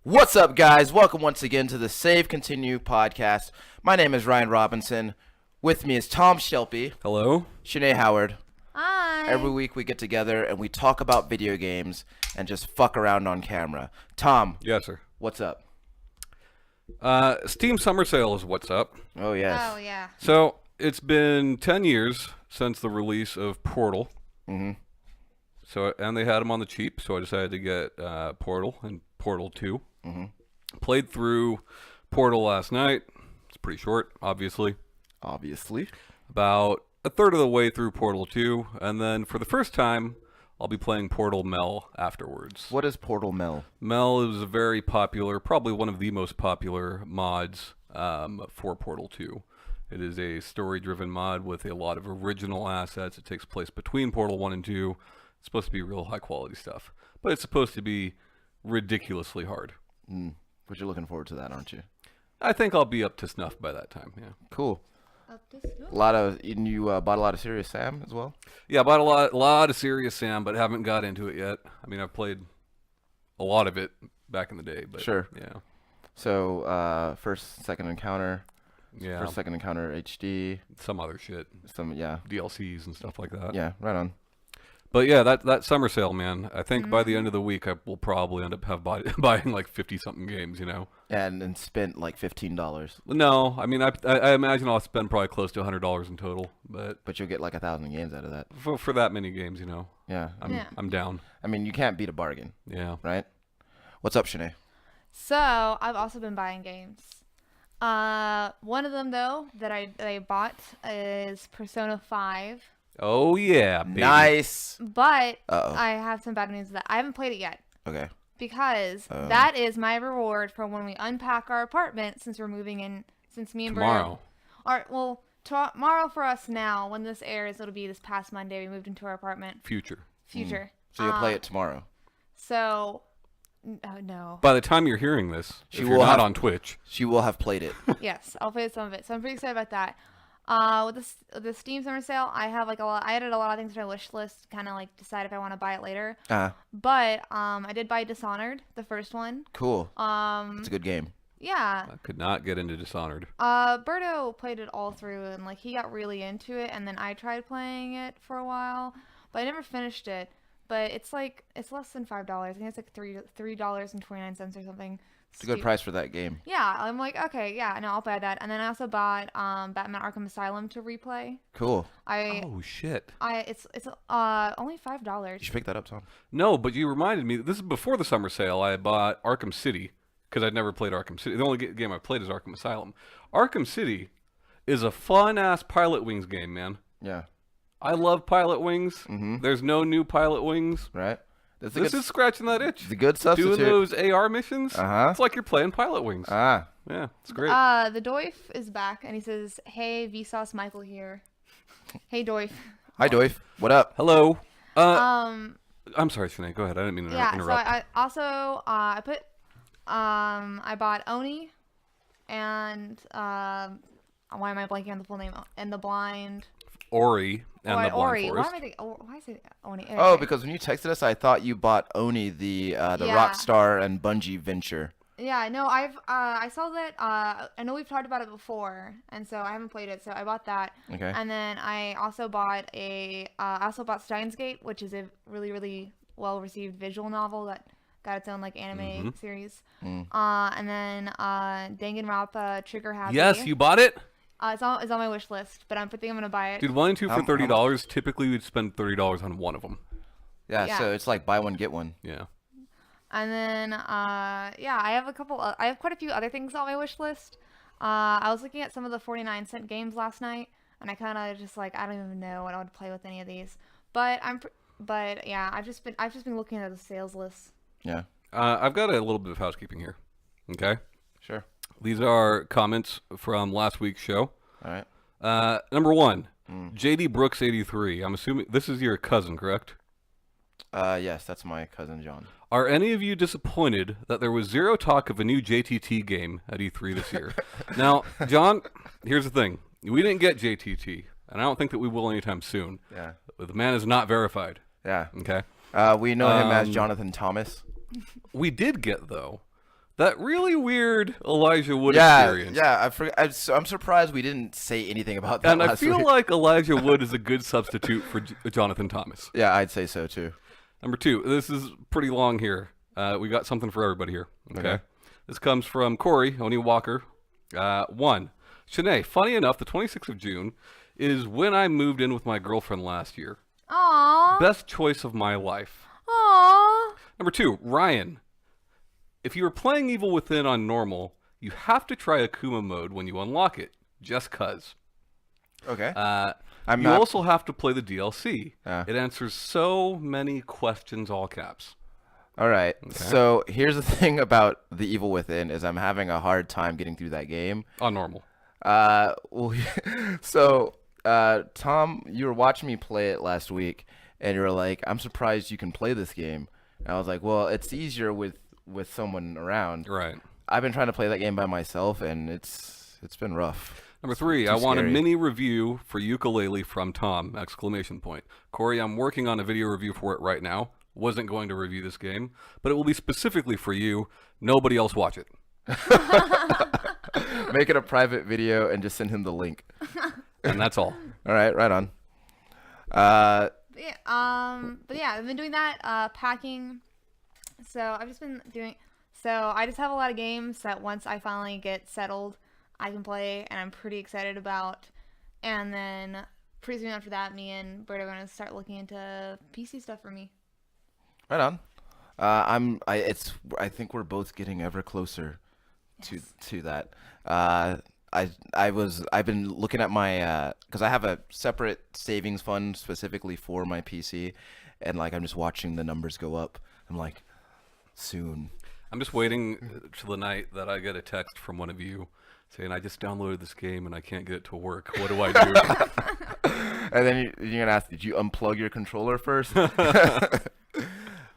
What's up, guys? Welcome once again to the Save Continue podcast. My name is Ryan Robinson. With me is Tom Shelby. Hello. Shanae Howard. Hi. Every week we get together and we talk about video games and just fuck around on camera. Tom. Yes, sir. What's up? Steam Summer Sale is what's up. Oh, yes. Oh, yeah. So, it's been 10 years since the release of Portal. Mm-hmm. So, and they had them on the cheap, so I decided to get Portal and Portal 2. Mm-hmm. Played through Portal last night. It's pretty short, obviously. About a third of the way through Portal 2, and then for the first time, I'll be playing Portal Mel afterwards. What is Portal Mel? Mel is a very popular, probably one of the most popular mods for Portal 2. It is a story-driven mod with a lot of original assets. It takes place between Portal 1 and 2. It's supposed to be real high-quality stuff, but it's supposed to be ridiculously hard. But you're looking forward to that, aren't you? I think I'll be up to snuff by that time, yeah. Cool. You bought a lot of Serious Sam as well? Yeah, I bought a lot of Serious Sam, but haven't got into it yet. I mean, I've played a lot of it back in the day, but Sure. Yeah. So, first, second encounter. Yeah. First, second encounter HD. Some other shit. Yeah. DLCs and stuff like that. Yeah, right on. But yeah, that summer sale, man. I think by the end of the week, I will probably end up buying like 50-something games, you know. And spent like $15. No, I mean, I imagine I'll spend probably close to $100 in total, but you'll get like 1,000 games out of that. For that many games, you know. Yeah. I'm down. I mean, you can't beat a bargain. Yeah. Right? What's up, Shanae? So, I've also been buying games. One of them, though, that I bought is Persona 5. Oh, yeah, baby. Nice. But Uh-oh. I have some bad news with that. I haven't played it yet. Okay. Because that is my reward for when we unpack our apartment since we're moving in, since me and Tomorrow. Tomorrow for us now. When this airs, it'll be this past Monday. We moved into our apartment. Future. So you'll play it tomorrow. So, no. By the time you're hearing this, She if you're will not have- on Twitch. She will have played it. Yes, I'll play some of it. So I'm pretty excited about that. With the Steam Summer Sale, I have I added a lot of things to my wish list, kind of like decide if I want to buy it later. But I did buy Dishonored, the first one. Cool. It's a good game. Yeah. I could not get into Dishonored. Berto played it all through, and like he got really into it, and then I tried playing it for a while, but I never finished it. But it's less than $5. I think it's like $3.29 or something. It's a good price for that game. Yeah, I'm like, okay, yeah, no, I'll buy that. And then I also bought Batman Arkham Asylum to replay. Cool. Oh shit! It's only $5. You should pick that up, Tom. No, but you reminded me. This is before the summer sale. I bought Arkham City because I'd never played Arkham City. The only game I played is Arkham Asylum. Arkham City is a fun ass Pilot Wings game, man. Yeah. I love Pilot Wings. Mm-hmm. There's no new Pilot Wings. Right. This is scratching that itch. It's a good substitute. Doing those AR missions. Uh-huh. It's like you're playing Pilot Wings. Yeah, it's great. The Doif is back, and he says, "Hey, Vsauce Michael here." Hey, Doif. Hi, Doif. What up? Hello. I'm sorry, Shanae. Go ahead. I didn't mean to interrupt. So I also I bought Oni, and why am I blanking on the full name? And the Blind. Ori and the Blind Ori. Forest. Why am I thinking? Why is it Oni? Oh, because when you texted us, I thought you bought Oni, the Rockstar and Bungie venture. Yeah, no, I saw that. I know we've talked about it before, and so I haven't played it, so I bought that. Okay. And then I also bought Steins Gate, which is a really, really well received visual novel that got its own like anime series. And then Danganronpa Trigger Happy. Yes, you bought it. It's on my wish list, but I think I'm gonna buy it. Dude, 1 and 2 for $30. Typically, we'd spend $30 on one of them. Yeah, so it's like buy one get one. Yeah. And then I have quite a few other things on my wish list. I was looking at some of the 49-cent games last night, and I kind of just like I don't even know what I would play with any of these. But I've just been looking at the sales list. Yeah. I've got a little bit of housekeeping here. Okay. Sure. These are comments from last week's show. All right. Number 1, JD Brooks 83. I'm assuming this is your cousin, correct? Yes, that's my cousin John. Are any of you disappointed that there was zero talk of a new JTT game at E3 this year? Now, John, here's the thing. We didn't get JTT, and I don't think that we will anytime soon. Yeah. The man is not verified. Yeah. Okay. We know him as Jonathan Thomas. We did get, though, That really weird Elijah Wood Yeah, experience. yeah. I forgot. I'm surprised we didn't say anything about that And I last feel week. like Elijah Wood is a good substitute for Jonathan Thomas. Yeah, I'd say so too. Number 2. This is pretty long here. We got something for everybody here. Okay. This comes from Corey Oni Walker. 1. Shanae, funny enough, the 26th of June is when I moved in with my girlfriend last year. Aww. Best choice of my life. Aww. Number 2, Ryan. If you are playing Evil Within on normal, you have to try Akuma mode when you unlock it, just cuz. Okay. You also have to play the DLC. Yeah. It answers so many questions, all caps. All right. So here's the thing about The Evil Within is I'm having a hard time getting through that game. On normal. Well, so Tom, you were watching me play it last week, and you were like, "I'm surprised you can play this game." And I was like, "Well, it's easier with someone around." Right. I've been trying to play that game by myself, and it's been rough. Number 3, too I want a scary. mini review for Yooka-Laylee from Tom! ! Corey, I'm working on a video review for it right now. Wasn't going to review this game, but it will be specifically for you. Nobody else watch it. Make it a private video and just send him the link. And that's all. All right, right on. But yeah, I've been doing that, packing. So I've just been doing. So I just have a lot of games that once I finally get settled, I can play, and I'm pretty excited about. And then pretty soon after that, me and Bert are going to start looking into PC stuff for me. Right on. I think we're both getting ever closer to that. I've been looking at my because I have a separate savings fund specifically for my PC, and like I'm just watching the numbers go up. I'm like, soon. I'm just waiting till the night that I get a text from one of you saying, I just downloaded this game and I can't get it to work. What do I do? And then you're gonna ask, did you unplug your controller first?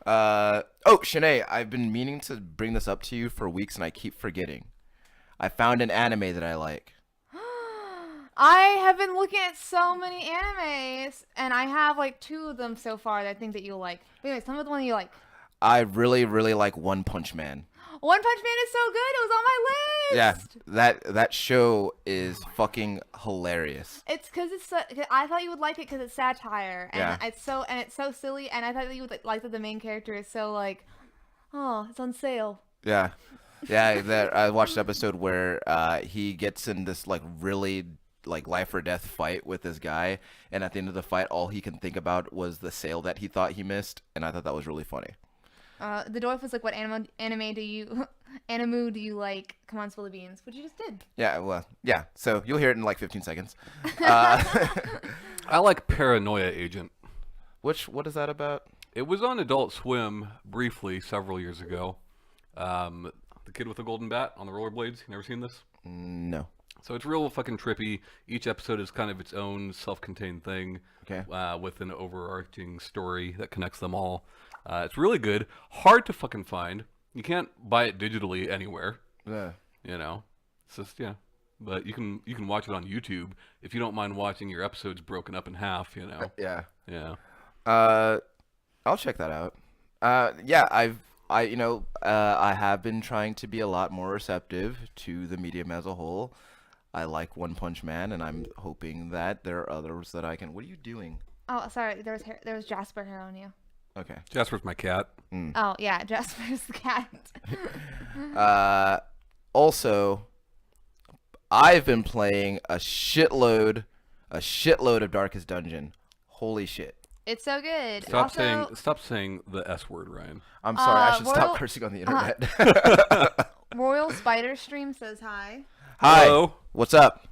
Shanae, I've been meaning to bring this up to you for weeks and I keep forgetting. I found an anime that I like. I have been looking at so many animes, and I have like 2 of them so far that I think that you'll like. But anyways, tell me the one you like. I really, really like One Punch Man. One Punch Man is so good. It was on my list. Yeah, that show is fucking hilarious. It's because I thought you would like it because it's satire, and Yeah. it's so silly, and I thought that you would like that the main character is so like, oh, it's on sale. Yeah, I watched an episode where he gets in this like really like life or death fight with this guy, and at the end of the fight, all he can think about was the sale that he thought he missed, and I thought that was really funny. The dwarf was like, what anime do you animu do you like? Come on, spill the beans. What you just did. Yeah, well, yeah. So you'll hear it in like 15 seconds. I like Paranoia Agent. What is that about? It was on Adult Swim briefly several years ago. The kid with the golden bat on the rollerblades. You never seen this? No. So it's real fucking trippy. Each episode is kind of its own self-contained thing. Okay. With an overarching story that connects them all. It's really good. Hard to fucking find. You can't buy it digitally anywhere. Yeah. You know, it's just But you can watch it on YouTube if you don't mind watching your episodes broken up in half. You know. Yeah. Yeah. I'll check that out. Yeah, I have been trying to be a lot more receptive to the medium as a whole. I like One Punch Man, and I'm hoping that there are others that I can. What are you doing? Oh, sorry. There was Jasper hair on you. Okay. Jasper's my cat. Oh yeah, Jasper's the cat. Also, I've been playing a shitload of Darkest Dungeon. Holy shit. It's so good. Stop saying the S word, Ryan. I'm sorry. I should Royal- stop cursing on the internet. Royal Spider Stream says hi. Hi. Hello. What's up?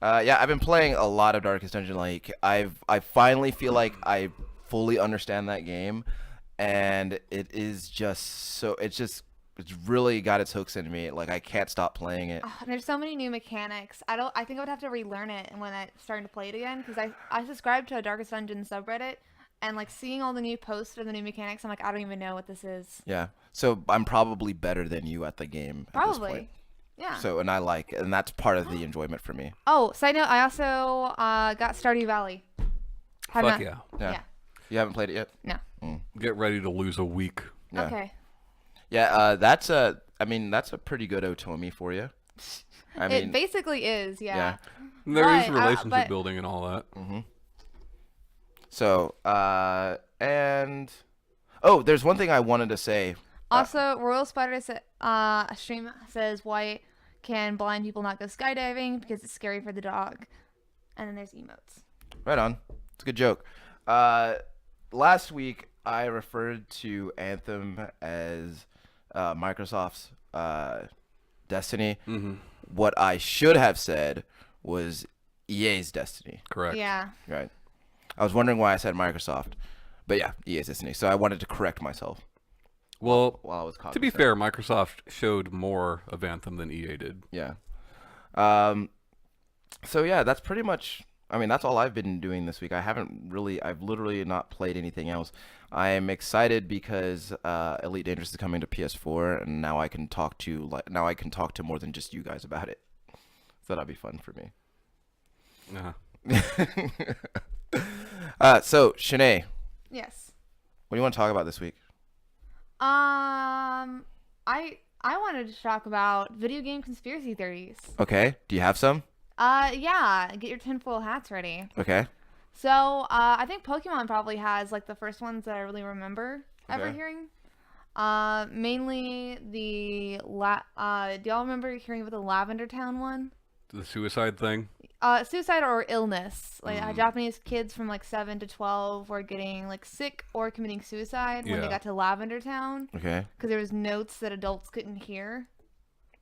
Yeah, I've been playing a lot of Darkest Dungeon. Like, I finally feel like I fully understand that game, and it is just so. It's really got its hooks into me. Like, I can't stop playing it. Oh, there's so many new mechanics. I think I would have to relearn it when I started to play it again, because I subscribed to a Darkest Dungeon subreddit, and like seeing all the new posts of the new mechanics, I'm like, I don't even know what this is. Yeah. So I'm probably better than you at the game. At this Probably. point. Yeah. So and that's part of the enjoyment for me. Oh, side note, I also got Stardew Valley. Have Fuck not- yeah. Yeah. You haven't played it yet? No. Get ready to lose a week. Yeah. Okay. Yeah, that's I mean, that's a pretty good Otomi for you. I It mean, basically is, yeah. There is But, relationship but- building and all that. so, and oh, there's one thing I wanted to say. Also, Royal Spider stream says, why can blind people not go skydiving? Because it's scary for the dog. And then there's emotes. Right on. It's a good joke. Last week I referred to Anthem as Microsoft's Destiny. What I should have said was EA's Destiny. Correct. Yeah. Right. I was wondering why I said Microsoft, but yeah, EA's Destiny. So I wanted to correct myself Well, while I was to be cognizant. fair, Microsoft showed more of Anthem than EA did. Yeah. So yeah, that's pretty much. I mean, that's all I've been doing this week. I've literally not played anything else. I am excited because Elite Dangerous is coming to PS4, and now I can talk to more than just you guys about it. So that'll be fun for me. So Shanae, Yes. what do you want to talk about this week? I wanted to talk about video game conspiracy theories. Okay. Do you have some? Yeah. Get your tinfoil hats ready. Okay. So, I think Pokemon probably has like the first ones that I really remember ever Okay. hearing. Mainly do y'all remember hearing about the Lavender Town one? The suicide thing. Suicide or illness. Like Japanese kids from like 7 to 12 were getting like sick or committing suicide when they Yeah. got to Lavender Town Okay. because there was notes that adults couldn't hear.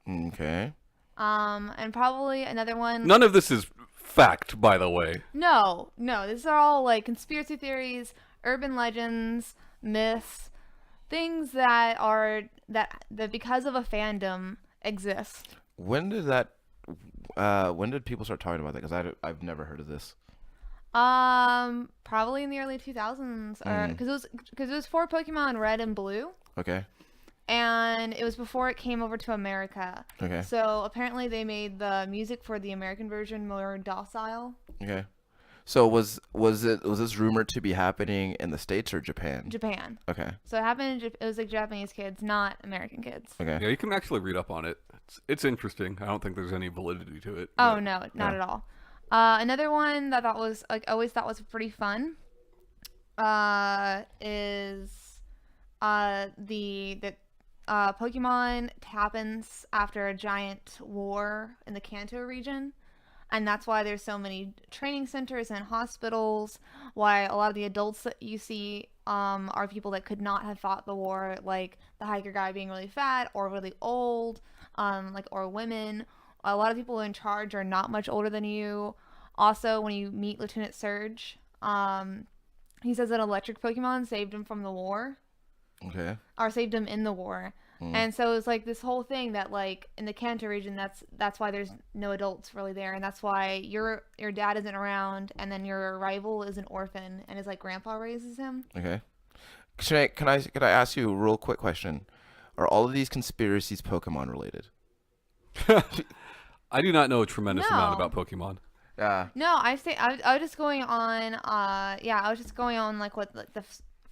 Okay. And probably another one. None of this is fact, by the way. No, these are all like conspiracy theories, urban legends, myths, things that are that because of a fandom exist. When did people start talking about that? Because I've never heard of this. Probably in the early 2000s, or because it was for Pokemon Red and Blue, Okay. and it was before it came over to America. Okay. So apparently they made the music for the American version more docile. Okay. So was this rumored to be happening in the States or Japan? Japan. Okay. So it happened. It was like Japanese kids, not American kids. Okay. Yeah, you can actually read up on it. It's interesting. I don't think there's any validity to it. Oh but- no, not at all. Another one that always thought was pretty fun is the Pokemon happens after a giant war in the Kanto region, and that's why there's so many training centers and hospitals. Why a lot of the adults that you see are people that could not have fought the war, like the hiker guy being really fat or really old, or women. A lot of people in charge are not much older than you. Also, when you meet Lieutenant Surge, he says that electric Pokemon saved him from the war, Okay. or saved him in the war. And so it's like this whole thing that like in the Kanto region, that's why there's no adults really there, and that's why your dad isn't around, and then your rival is an orphan, and his like grandpa raises him. Okay. Can I ask you a real quick question? Are all of these conspiracies Pokemon related? I do not know a tremendous amount No. about Pokemon. Yeah. No, I was just going on. I was just going on like what like the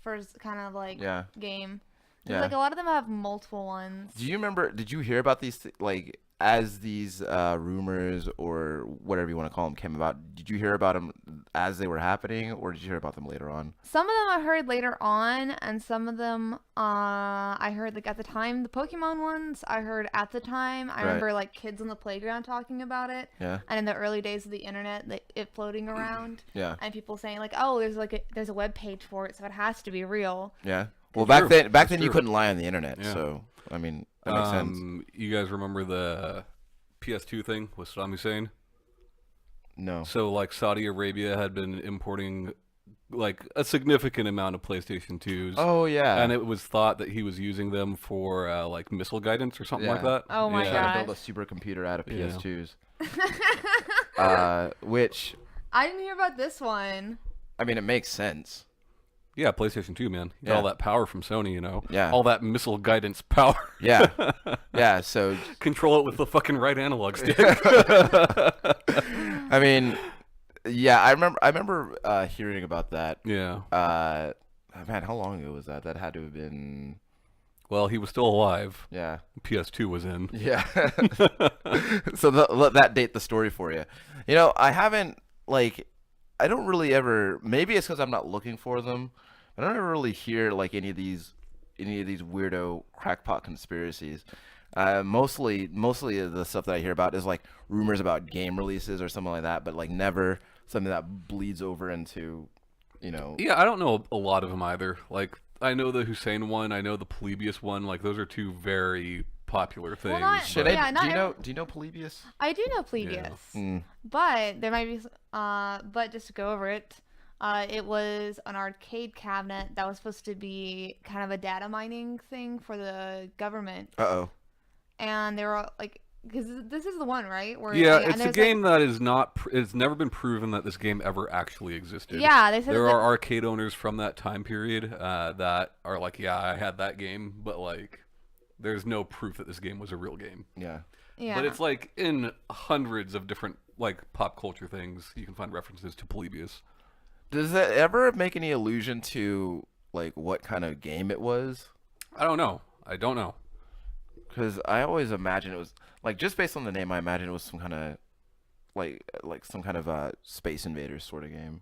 first kind of like Yeah. game. 'Cause, Yeah. like a lot of them have multiple ones. Do you remember? Did you hear about these like as these rumors or whatever you want to call them came about? Did you hear about them as they were happening, or did you hear about them later on? Some of them I heard later on, and some of them I heard like at the time. The Pokemon ones I heard at the time. I remember like kids on the playground talking about it, Yeah. and in the early days of the internet, it floating around, Yeah. and people saying like, "Oh, there's a web page for it, so it has to be real." Yeah. Well, True. back That's then you true. couldn't lie on the internet, Yeah. so I mean that makes sense. You guys remember the PS2 thing with Saddam Hussein? No. So like Saudi Arabia had been importing like a significant amount of PlayStation 2s. Oh yeah. And it was thought that he was using them for like missile guidance or something like Yeah. that. Oh my yeah. God. Trying to build a supercomputer out of Yeah. PS2s. Which I didn't hear about this one. I mean, it makes sense. Yeah, PlayStation 2, man. You got Yeah. all that power from Sony, you know. Yeah. All that missile guidance power. Yeah. Yeah. So Control it with the fucking right analog stick. I mean, yeah, I remember hearing about that. Yeah. Man, how long ago was that? That had to have been Well, he was still alive. Yeah. PS2 was in. Yeah. So let that date the story for you. I haven't like I don't really ever. Maybe it's because I'm not looking for them. I don't ever really hear like any of these weirdo crackpot conspiracies. Mostly the stuff that I hear about is like rumors about game releases or something like that, but like never something that bleeds over into. Yeah, I don't know a lot of them either. Like, I know the Hussein one, I know the Polybius one. Like, those are two very popular things. not- Should but- yeah, I? not Do you know? every- Do you know Polybius? I do know Polybius, Mm. but there might be, but just to go over it, it was an arcade cabinet that was supposed to be kind of a data mining thing for the government, Uh-oh. and they were like, because this is the one, right? Where Yeah, and it's a there's, game that is not. It's never been proven that this game ever actually existed. Yeah, they said there that are arcade owners from that time period that are like, yeah, I had that game, but like, there's no proof that this game was a real game. Yeah. yeah. But it's like in hundreds of different like pop culture things, you can find references to Polybius. Does that ever make any allusion to like what kind of game it was? I don't know. I don't know. Because I always imagine it was like just based on the name, I imagine it was some kind of like some kind of Space Invaders sort of game,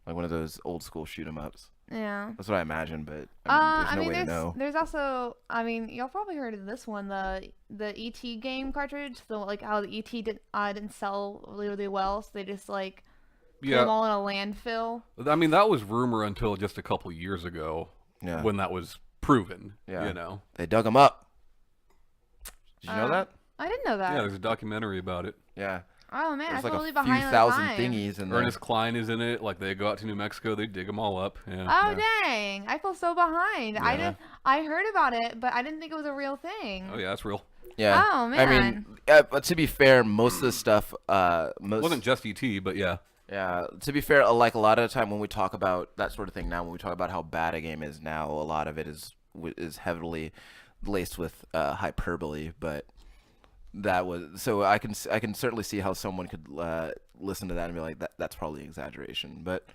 like one of those old school shoot 'em ups. yeah. That's what I imagine, but there's no I mean, way to know. there's also, I mean, y'all probably heard of this one, the ET game cartridge, the like how the ET didn't sell really really well, so they just like put them Yeah, all in a landfill. I mean that was rumor until just a couple years ago Yeah. when that was proven. Yeah. You know. They dug them up. Did you know Uh, that? I didn't know that. Yeah, there's a documentary about it. Yeah. Oh man, There's I like totally a few behind on the thousand time. thingies in there. Ernest Klein is in it. Like they go out to New Mexico, they dig them all up. Yeah. Oh dang, I feel so behind. Yeah. I heard about it, but I didn't think it was a real thing. Oh yeah, that's real. Yeah. Oh, I mean, man. but to be fair, most of the stuff, It wasn't just ET, but yeah. Yeah, to be fair, like a lot of the time when we talk about that sort of thing now, when we talk about how bad a game is now, a lot of it is heavily laced with hyperbole. But that was so I can certainly see how someone could listen to that and be like that's probably exaggeration. But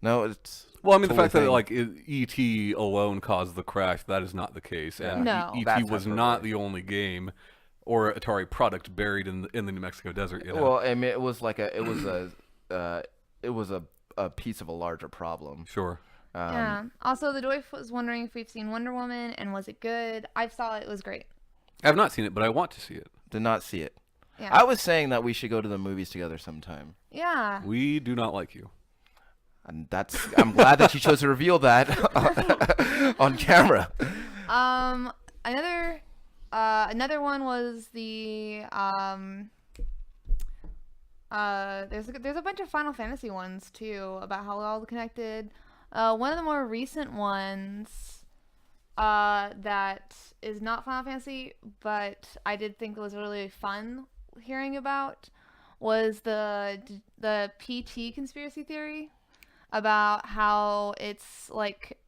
no, it's Well, I mean, the totally fact that thing. like ET alone caused the crash, that is not the case. And No. ET That's was hyperbole. not the only game or Atari product buried in the New Mexico desert. You know? well, I mean, it was a piece of a larger problem. Sure. Yeah. Also, the Doif was wondering if we've seen Wonder Woman and was it good? I saw it was great. I have not seen it, but I want to see it. Did not see it. Yeah. I was saying that we should go to the movies together sometime. Yeah. We do not like you. And I'm glad that you chose to reveal that on camera. Another one was the there's a bunch of Final Fantasy ones too about how they're all connected. One of the more recent ones that is not Final Fantasy, but I did think it was really fun hearing about was the PT conspiracy theory about how it's like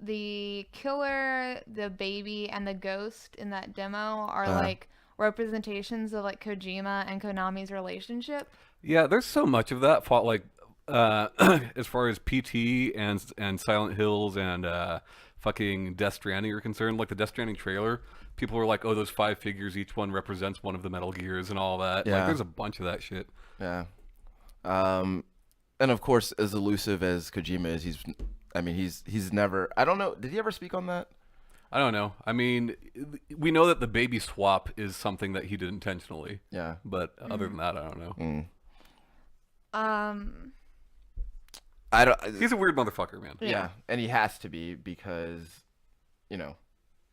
the killer, the baby, and the ghost in that demo are like representations of like Kojima and Konami's relationship. Yeah, there's so much of that. Like, as far as PT and Silent Hills and fucking Death Stranding are concerned, like the Death Stranding trailer, people were like, "Oh, those 5 figures, each one represents one of the Metal Gears and all that." Yeah. Like, there's a bunch of that shit. Yeah. And of course, as elusive as Kojima is, he's never. I don't know. Did he ever speak on that? I don't know. I mean, we know that the baby swap is something that he did intentionally. Yeah. But other than that, I don't know. I don't. He's a weird motherfucker, man. Yeah, and he has to be because,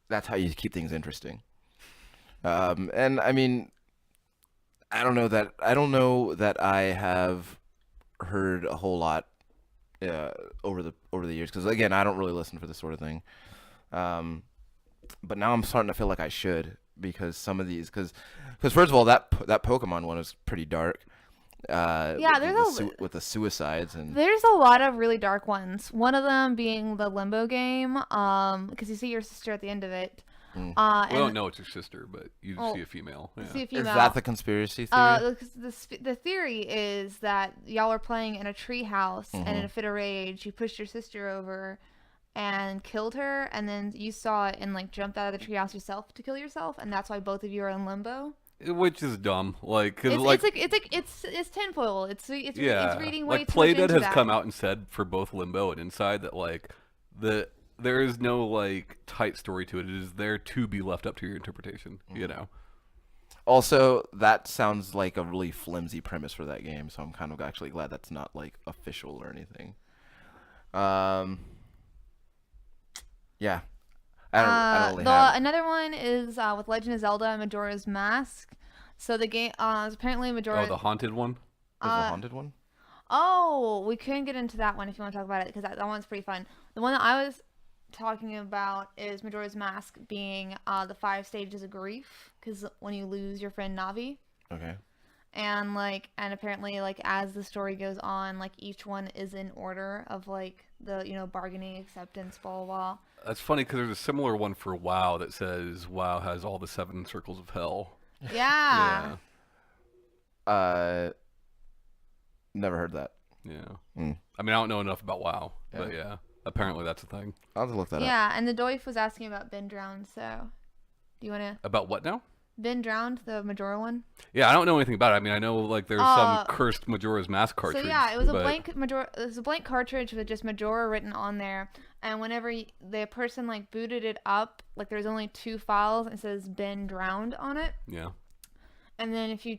that's how you keep things interesting. And I mean, I don't know that I have heard a whole lot over the years because again, I don't really listen for this sort of thing. But now I'm starting to feel like I should because some of these because first of all that Pokemon one was pretty dark. Yeah, with the suicides and there's a lot of really dark ones. One of them being the Limbo game, because you see your sister at the end of it. We And don't know it's your sister, but you Oh, see a female. Yeah. see a is female. that the conspiracy theory? The theory is that y'all are playing in a tree house, and Mm-hmm. in a fit of rage, you pushed your sister over, and killed her, and then you saw it and like jumped out of the treehouse yourself to kill yourself, and that's why both of you are in limbo. Which is dumb. Like, cause It's tinfoil. It's yeah, reading way like too much Playdead into has that. come out and said for both Limbo and Inside that like there is no like tight story to it. It is there to be left up to your interpretation. You know. Also, that sounds like a really flimsy premise for that game, so I'm kind of actually glad that's not like official or anything. Yeah, I don't really have. Another one is with Legend of Zelda Majora's Mask. So the game is apparently Majora. Oh, the haunted one. There's a haunted one. Oh, we can get into that one if you want to talk about it, because that one's pretty fun. The one that I was talking about is Majora's Mask being the 5 stages of grief, because when you lose your friend Navi. Okay. And apparently like as the story goes on, like each one is in order of like the bargaining, acceptance, blah blah blah. That's funny because there's a similar one for WoW that says WoW has all the 7 circles of hell. Yeah. Never heard that. Yeah. Mm. I mean, I don't know enough about WoW, but yeah, apparently that's a thing. I'll have to look that up. Yeah, and the Doif was asking about Ben Drowned, so do you want to? About what now? Ben Drowned, the Majora one. Yeah, I don't know anything about it. I mean, I know like there's some cursed Majora's Mask cartridge. So yeah, it was a blank Majora. It was a blank cartridge with just Majora written on there. And whenever the person like booted it up, like there's only 2 files and it says Ben Drowned on it. Yeah. And then if you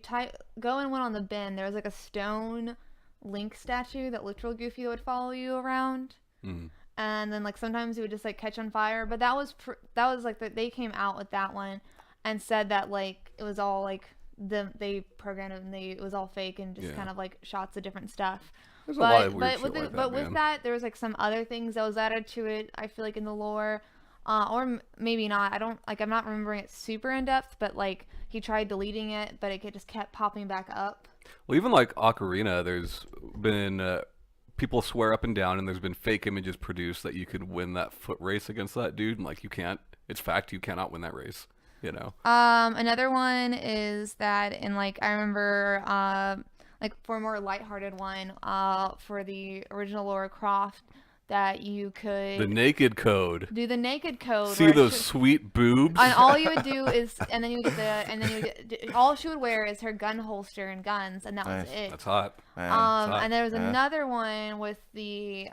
go and went on the bin, there was like a stone Link statue that looked real goofy that would follow you around. Mm. And then like sometimes it would just like catch on fire. But that was like they came out with that one and said that like it was all like they programmed it and it was all fake and just kind of like shots of different stuff. There's a lot of weird shit with like with that there was like some other things that was added to it. I feel like in the lore, or maybe not. I'm not remembering it super in depth, but like he tried deleting it, but it just kept popping back up. Well, even like Ocarina, there's been people swear up and down, and there's been fake images produced that you could win that foot race against that dude, and like you can't. It's fact, you cannot win that race. You know. Another one is that in like I remember like for a more lighthearted one, for the original Lara Croft, that you could The naked code. do the naked code. See those sweet boobs? And all you would do is, and then you would get all she would wear is her gun holster and guns, and that was it. That's hot. And there was another one with the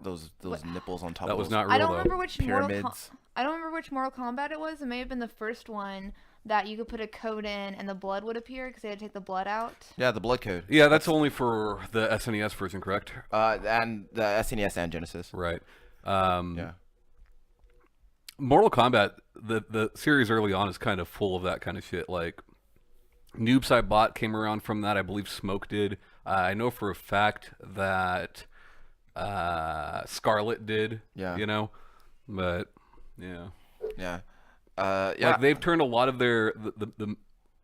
those nipples on top. That of was those not real. I don't remember which pyramids. I don't remember which Mortal Kombat it was. It may have been the first one that you could put a code in and the blood would appear because they had to take the blood out. Yeah, the blood code. Yeah, that's only for the SNES version, correct? And the SNES and Genesis. Right. Yeah. Mortal Kombat, the series early on is kind of full of that kind of shit. Like, Noobs I Bought came around from that. I believe Smoke did. I know for a fact that Scarlet did. Yeah. You know? But, yeah. Yeah. Like, they've turned a lot of their...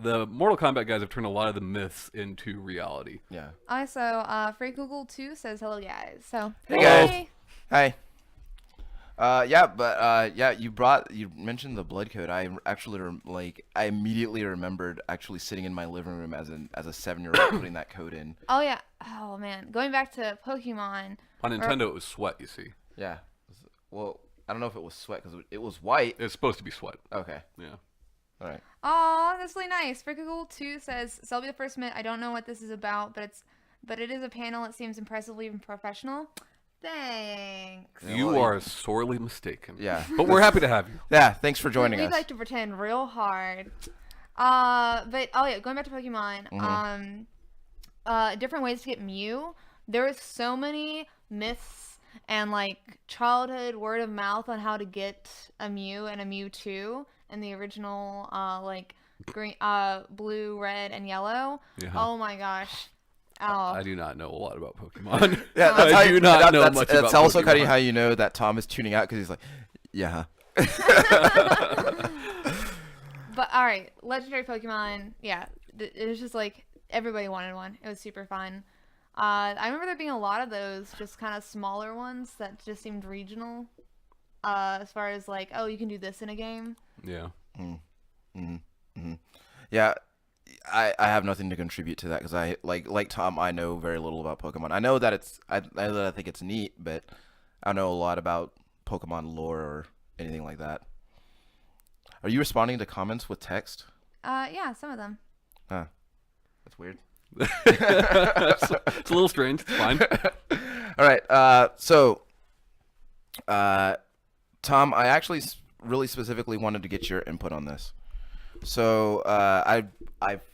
The Mortal Kombat guys have turned a lot of the myths into reality. Yeah. Also, Free Google 2 says hello, guys. So, Hey, guys. Hi. You mentioned the blood code. I actually I immediately remembered actually sitting in my living room as a 7-year-old putting that code in. Oh yeah. Oh man. Going back to Pokemon. On Nintendo, it was sweat, you see. Yeah. Well, I don't know if it was sweat because it was white. It's supposed to be sweat. Okay. Yeah. All right. Oh, that's really nice. Free Google 2 says, "So I'll be the first minute. I don't know what this is about, but it is a panel. It seems impressively professional." Thanks. You are sorely mistaken. Yeah. But we're happy to have you. Yeah, thanks for joining We'd us. like to pretend real hard. Going back to Pokemon. Different ways to get Mew. There is so many myths and like childhood word of mouth on how to get a Mew and a Mewtwo in the original green, blue, red, and yellow. Yeah. Oh my gosh. I do not know a lot about Pokemon. Yeah, I do not know much about That's also Pokemon. kind of how you know that Tom is tuning out because he's like, yeah. But all right, legendary Pokemon. Yeah, it was just like everybody wanted one. It was super fun. I remember there being a lot of those, just kind of smaller ones that just seemed regional. As far as like, oh, you can do this in a game. Yeah. Yeah, I have nothing to contribute to that because I like Tom. I know very little about Pokemon. I know that I think it's neat, but I don't know a lot about Pokemon lore or anything like that. Are you responding to comments with text? Yeah, some of them. Huh. That's weird. It's a little strange. It's fine. All right. Tom, I actually really specifically wanted to get your input on this. So I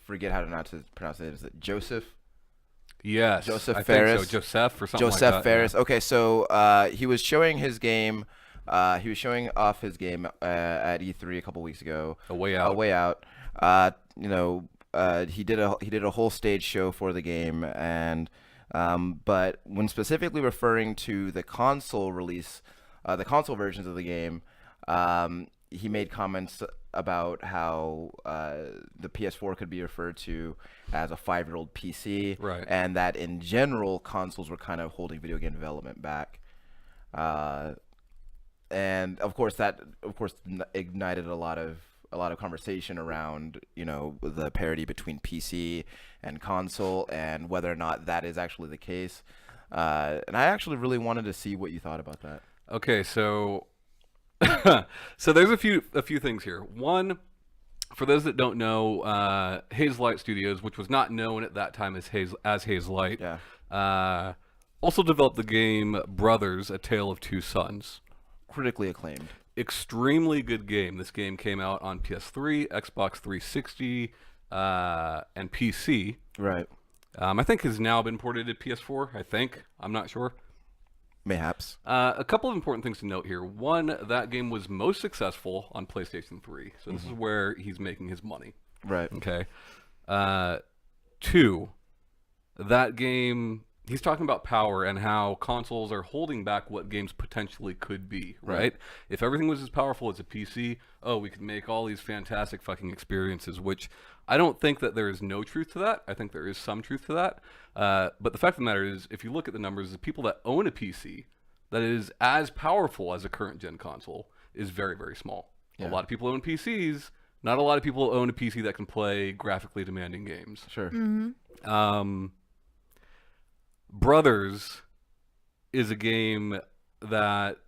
forget how to pronounce it. Is it Josef? Yes. Josef I Fares. think so. Josef or something like Josef that. Fares. Yeah. Okay, so he was showing his game. He was showing off his game at E3 a couple weeks ago. A Way Out. A Way Out. He did a whole stage show for the game, and but when specifically referring to the console release, the console versions of the game, he made comments about how the PS4 could be referred to as a 5-year-old PC, Right. and that in general consoles were kind of holding video game development back. And of course ignited a lot of conversation around the parity between PC and console and whether or not that is actually the case. And I actually really wanted to see what you thought about that. Okay, so so there's a few things here. One, for those that don't know, Hazelight Studios, which was not known at that time as Hazelight, also developed the game Brothers: A Tale of Two Sons. Critically acclaimed. Extremely good game. This game came out on PS3, Xbox 360, and PC. Right. I think has now been ported to PS4. I think. I'm not sure. Mayhaps. A couple of important things to note here. One, that game was most successful on PlayStation 3. So this is where he's making his money. Right. Okay. Two, that game, he's talking about power and how consoles are holding back what games potentially could be, right? If everything was as powerful as a PC, we could make all these fantastic fucking experiences, which I don't think that there is no truth to that. I think there is some truth to that. But the fact of the matter is, if you look at the numbers, the people that own a PC that is as powerful as a current gen console is very, very small. Yeah. A lot of people own PCs. Not a lot of people own a PC that can play graphically demanding games. Sure. Brothers is a game that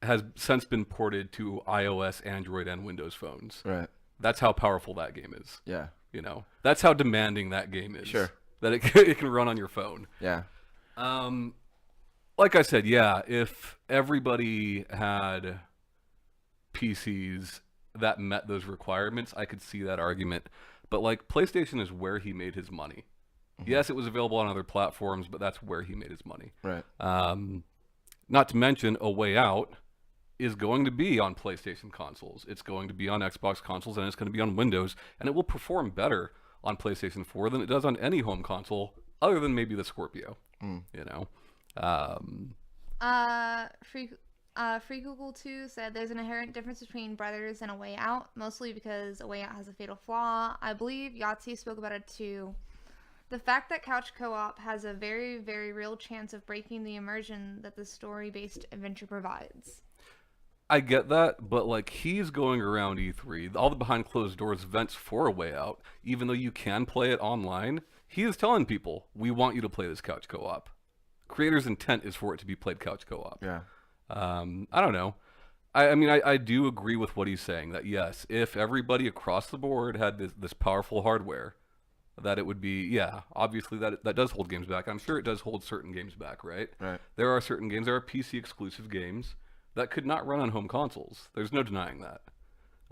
has since been ported to iOS, Android, and Windows phones. Right. That's how powerful that game is. Yeah. That's how demanding that game is. Sure. That it can run on your phone. Yeah. Like I said, yeah, if everybody had PCs that met those requirements, I could see that argument. But like PlayStation is where he made his money. Yes, it was available on other platforms, but that's where he made his money. Right. Not to mention, A Way Out is going to be on PlayStation consoles. It's going to be on Xbox consoles, and it's going to be on Windows, and it will perform better on PlayStation 4 than it does on any home console, other than maybe the Scorpio. Free Google 2 said there's an inherent difference between Brothers and A Way Out, mostly because A Way Out has a fatal flaw. I believe Yahtzee spoke about it too. The fact that couch co-op has a very, very real chance of breaking the immersion that the story-based adventure provides. I get that, but like he's going around E3, all the behind closed doors events for A Way Out, even though you can play it online, he is telling people, we want you to play this couch co-op. Creator's intent is for it to be played couch co-op. Yeah. I don't know. I mean, I do agree with what he's saying, that yes, if everybody across the board had this powerful hardware, that it would be, yeah, obviously that does hold games back. I'm sure it does hold certain games back, right? Right. There are certain games, there are PC exclusive games that could not run on home consoles. There's no denying that.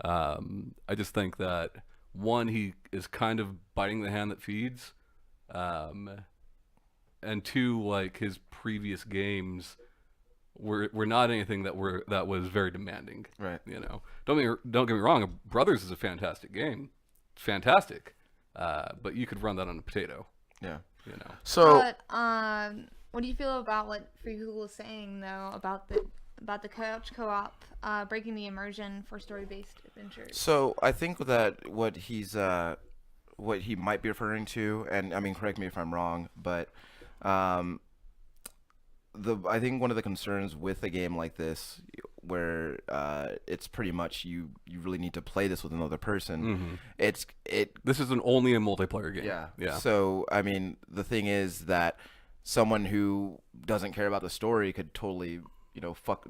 I just think that, one, he is kind of biting the hand that feeds, and two, like his previous games were not anything that was very demanding. Right. Don't get me wrong, Brothers is a fantastic game. It's fantastic. But you could run that on a potato. Yeah. So, what do you feel about what Free Google is saying though about the couch co-op breaking the immersion for story-based adventures? So I think that what he might be referring to, and I mean, correct me if I'm wrong, but I think one of the concerns with a game like this, where it's pretty much you really need to play this with another person. This is only a multiplayer game. Yeah. So I mean, the thing is that someone who doesn't care about the story could totally,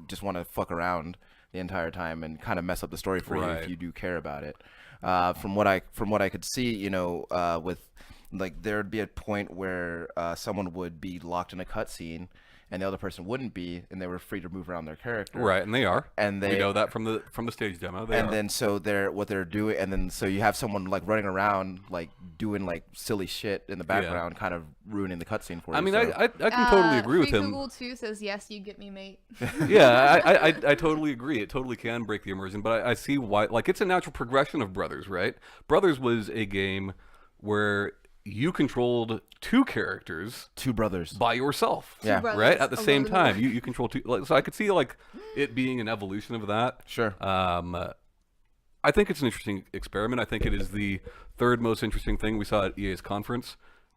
just want to fuck around the entire time and kind of mess up the story for you if Right. you do care about it. From what I could see, with like there'd be a point where someone would be locked in a cutscene and the other person wouldn't be, and they were free to move around their character. Right, and they are. And We they know that from the stage demo. They and are. then so they're doing, and then so you have someone like running around like doing like silly shit in the background, kind of ruining the cutscene for you. I mean, so. I can totally agree with Free him. Google too says yes, you get me, mate. Yeah, I totally agree. It totally can break the immersion, but I see why. Like, it's a natural progression of Brothers, right? Brothers was a game where you controlled two characters Two brothers. by yourself. Yeah. brothers Right at the same alone in the time, world. you control two. Like, so I could see like it being an evolution of that. Sure. I think it's an interesting experiment. I think it is the third most interesting thing we saw at EA's conference.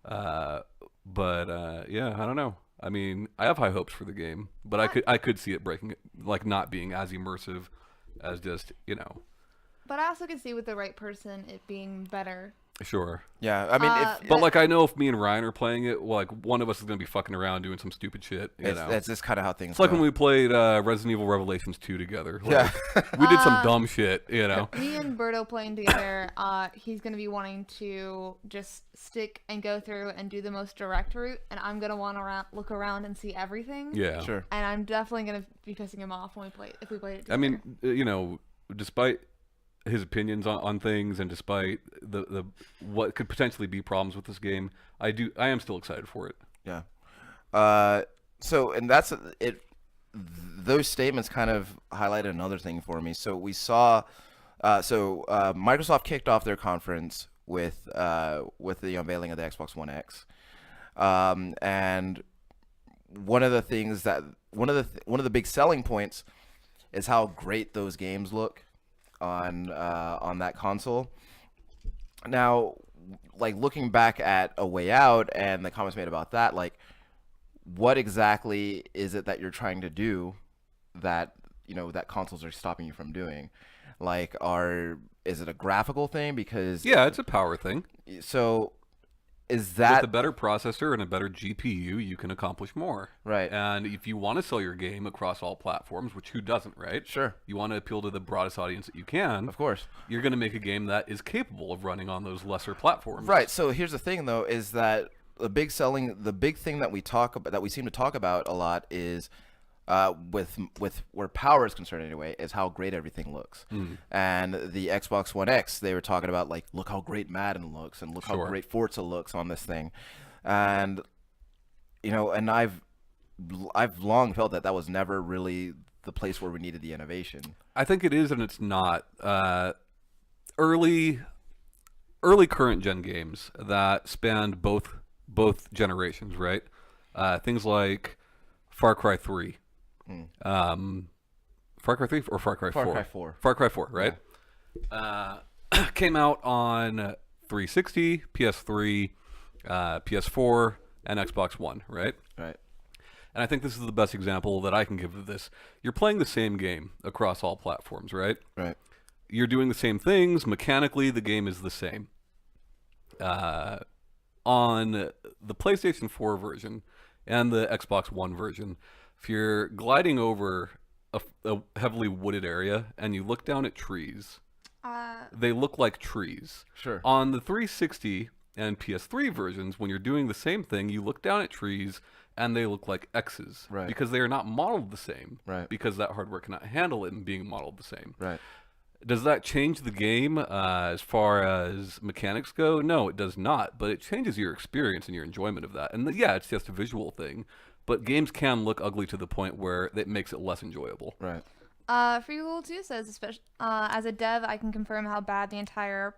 Yeah, I don't know. I mean, I have high hopes for the game, but I could see it breaking, like not being as immersive as just But I also can see with the right person it being better. Sure. Yeah. I mean, But like I know if me and Ryan are playing it, well, like one of us is gonna be fucking around doing some stupid shit. that's just kind of how things. It's like go. when we played Resident Evil Revelations 2 together. Like, Yeah. we did some dumb shit. Me and Berto playing together, he's going to be wanting to just stick and go through and do the most direct route, and I'm going to want to look around and see everything. Yeah. Sure. And I'm definitely going to be pissing him off when if we play it together. I mean, despite his opinions on things and despite the what could potentially be problems with this game, I am still excited for it. Yeah. So, and that's it. Those statements kind of highlighted another thing for me. So we saw, Microsoft kicked off their conference with the unveiling of the Xbox One X, and one of the big selling points is how great those games look on that console. Now, like looking back at A Way Out and the comments made about that, like, what exactly is it that you're trying to do that that consoles are stopping you from doing? Like, is it a graphical thing? Because Yeah, it's a power thing. so is With that a better processor and a better GPU, you can accomplish more. Right. And if you want to sell your game across all platforms, which who doesn't, right? Sure. You want to appeal to the broadest audience that you can. Of course. You're going to make a game that is capable of running on those lesser platforms. Right. So here's the thing, though, is that the big thing that we seem to talk about a lot is with where power is concerned anyway, is how great everything looks. And the Xbox One X, they were talking about like, look how great Madden looks and look how Sure. great Forza looks on this thing, and and I've long felt that was never really the place where we needed the innovation. I think it is and it's not. Early current gen games that spanned both generations, right? Things like Far Cry 3. Far Cry 3 or Far Cry 4? Far Cry 4. Far Cry 4, right? Came out on 360, PS3, PS4, and Xbox One, right? Right. And I think this is the best example that I can give of this. You're playing the same game across all platforms, right? Right. You're doing the same things. Mechanically, the game is the same. On the PlayStation 4 version and the Xbox One version, if you're gliding over a heavily wooded area and you look down at trees, they look like trees. Sure. On the 360 and PS3 versions, when you're doing the same thing, you look down at trees and they look like X's. Right. Because they are not modeled the same. Right. Because that hardware cannot handle it and being modeled the same. Right. Does that change the game as far as mechanics go? No, it does not. But it changes your experience and your enjoyment of that. And yeah, it's just a visual thing. But games can look ugly to the point where it makes it less enjoyable. Right. Free Google too says, especially as a dev, I can confirm how bad the entire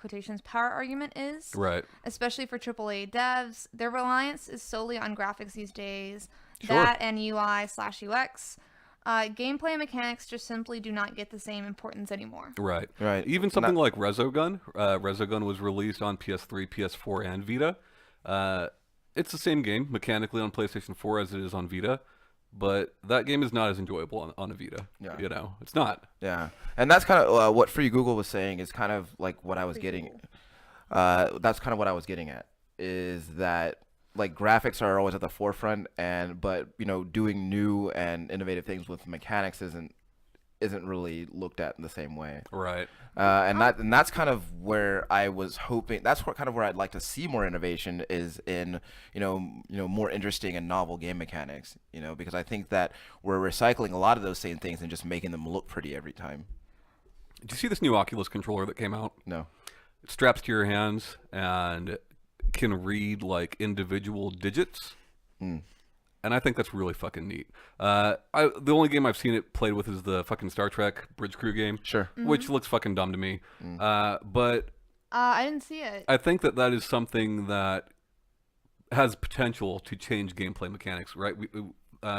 quotations power argument is. Right. Especially for AAA devs, their reliance is solely on graphics these days. Sure. That and UI/UX. Gameplay and mechanics just simply do not get the same importance anymore. Right. Right. Even something like Resogun. Resogun was released on PS3, PS4, and Vita. It's the same game mechanically on PlayStation 4 as it is on Vita, but that game is not as enjoyable on a Vita. Yeah. It's not. Yeah, and that's kind of what Free Google was saying is kind of like what I was getting. That's kind of what I was getting at, is that like graphics are always at the forefront, but doing new and innovative things with mechanics isn't really looked at in the same way. Right. And that's kind of where I was hoping. That's kind of where I'd like to see more innovation is in more interesting and novel game mechanics. Because I think that we're recycling a lot of those same things and just making them look pretty every time. Did you see this new Oculus controller that came out? No. It straps to your hands and can read like individual digits. Mm. And I think that's really fucking neat. The only game I've seen it played with is the fucking Star Trek Bridge Crew game. Sure. Which looks fucking dumb to me. But I didn't see it. I think that is something that has potential to change gameplay mechanics, right?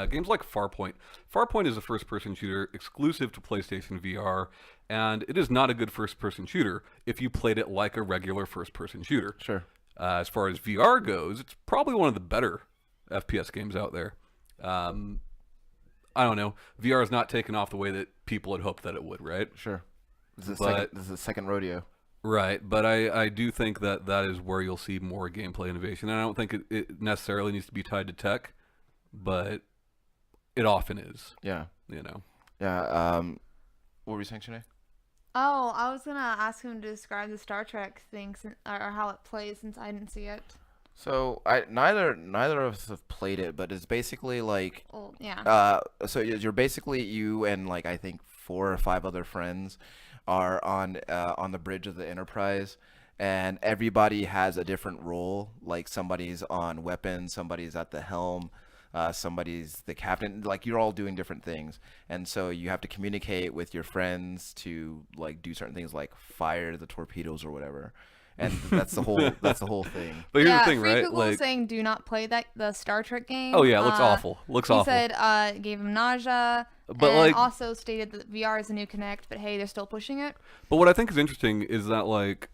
Games like Farpoint. Farpoint is a first-person shooter exclusive to PlayStation VR, and it is not a good first-person shooter if you played it like a regular first-person shooter. Sure. As far as VR goes, it's probably one of the better FPS games out there. I don't know. VR is not taken off the way that people had hoped that it would, right? Sure. This is the second rodeo. Right, but I do think that is where you'll see more gameplay innovation. And I don't think it necessarily needs to be tied to tech, but it often is. Yeah. Yeah. What were you saying, Sinead? Oh, I was gonna ask him to describe the Star Trek thing or how it plays since I didn't see it. So neither of us have played it, but it's basically like Well, yeah. So you're basically you and like I think 4 or 5 other friends are on the bridge of the Enterprise, and everybody has a different role. Like somebody's on weapons, somebody's at the helm, somebody's the captain. Like you're all doing different things, and so you have to communicate with your friends to like do certain things, like fire the torpedoes or whatever. And that's the whole thing. But here's Yeah, the thing, Free right? Google was saying do not play the Star Trek game. Oh yeah, it looks awful. Looks he awful. said it gave him nausea, But, and like- also stated that VR is a new Kinect, but hey, they're still pushing it. But what I think is interesting is that, like,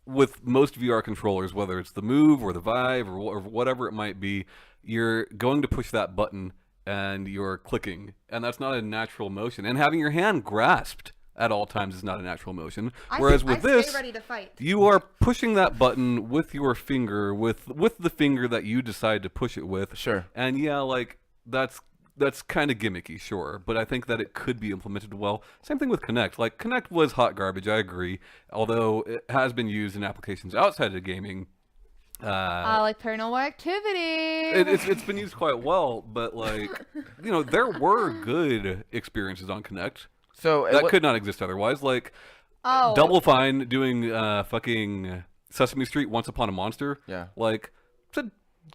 with most VR controllers, whether it's the Move or the Vive or whatever it might be, you're going to push that button and you're clicking, and that's not a natural motion. And having your hand grasped at all times is not a natural motion. Whereas with this, stay ready to fight. you are pushing that button with your finger, with the finger that you decide to push it with. Sure. And yeah, like that's kind of gimmicky, sure, but I think that it could be implemented well. Same thing with Kinect. Like Kinect was hot garbage, I agree. Although it has been used in applications outside of gaming. Like Paranormal Activity. It's been used quite well, but like there were good experiences on Kinect. So That could not exist otherwise. Like Double Fine doing fucking Sesame Street Once Upon a Monster. Yeah. Like it's a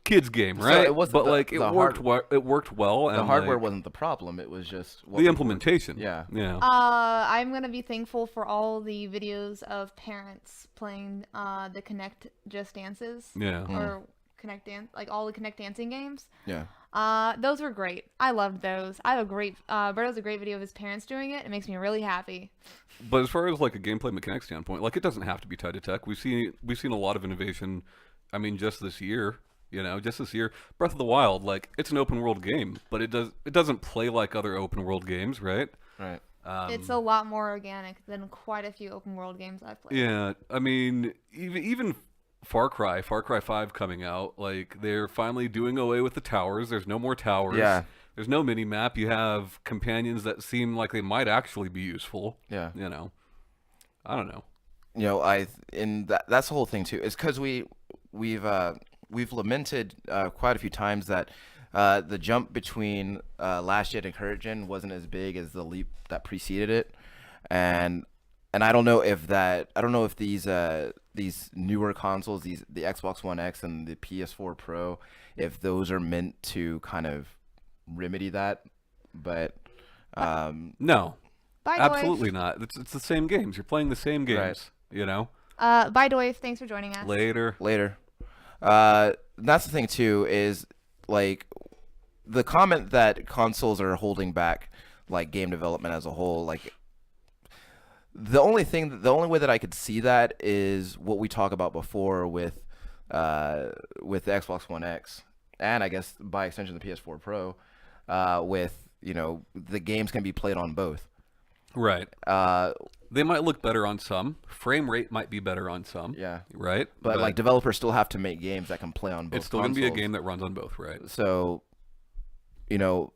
kids game, So right? it wasn't but the- like it the worked hard- it worked well. the And hardware like, wasn't the problem. It was just what the we implementation. Yeah. Yeah. I'm gonna be thankful for all the videos of parents playing the Kinect Just Dances. Yeah. Or Kinect Dance, like all the Kinect dancing games. Yeah. Those were great. I loved those. I have a great Bert has a great video of his parents doing it. It makes me really happy. But as far as like a gameplay mechanic standpoint, like it doesn't have to be tied to tech. We've seen a lot of innovation. I mean, just this year, Breath of the Wild, like it's an open world game, but it doesn't play like other open world games, right? Right. It's a lot more organic than quite a few open world games I've played. Yeah, I mean, even Far Cry 5 coming out, like they're finally doing away with the towers. There's no more towers. Yeah. There's no mini map. You have companions that seem like they might actually be useful. Yeah. I don't know. That's the whole thing too. Is because we've lamented quite a few times that the jump between last gen and current gen wasn't as big as the leap that preceded it, and I don't know if these newer consoles, the Xbox One X and the PS4 Pro, if those are meant to kind of remedy that, but No, Bye, absolutely not. It's the same games. You're playing the same games. Doif. Bye, Doif. Thanks for joining us. Later. That's the thing too, is like the comment that consoles are holding back like game development as a whole. Like the only way that I could see that is what we talked about before with the Xbox One X, and I guess by extension the PS4 Pro, with the games can be played on both. Right. They might look better on some. Frame rate might be better on some. Yeah. Right? But like developers still have to make games that can play on both it's still going to be a consoles. game that runs on both, right? So, you know,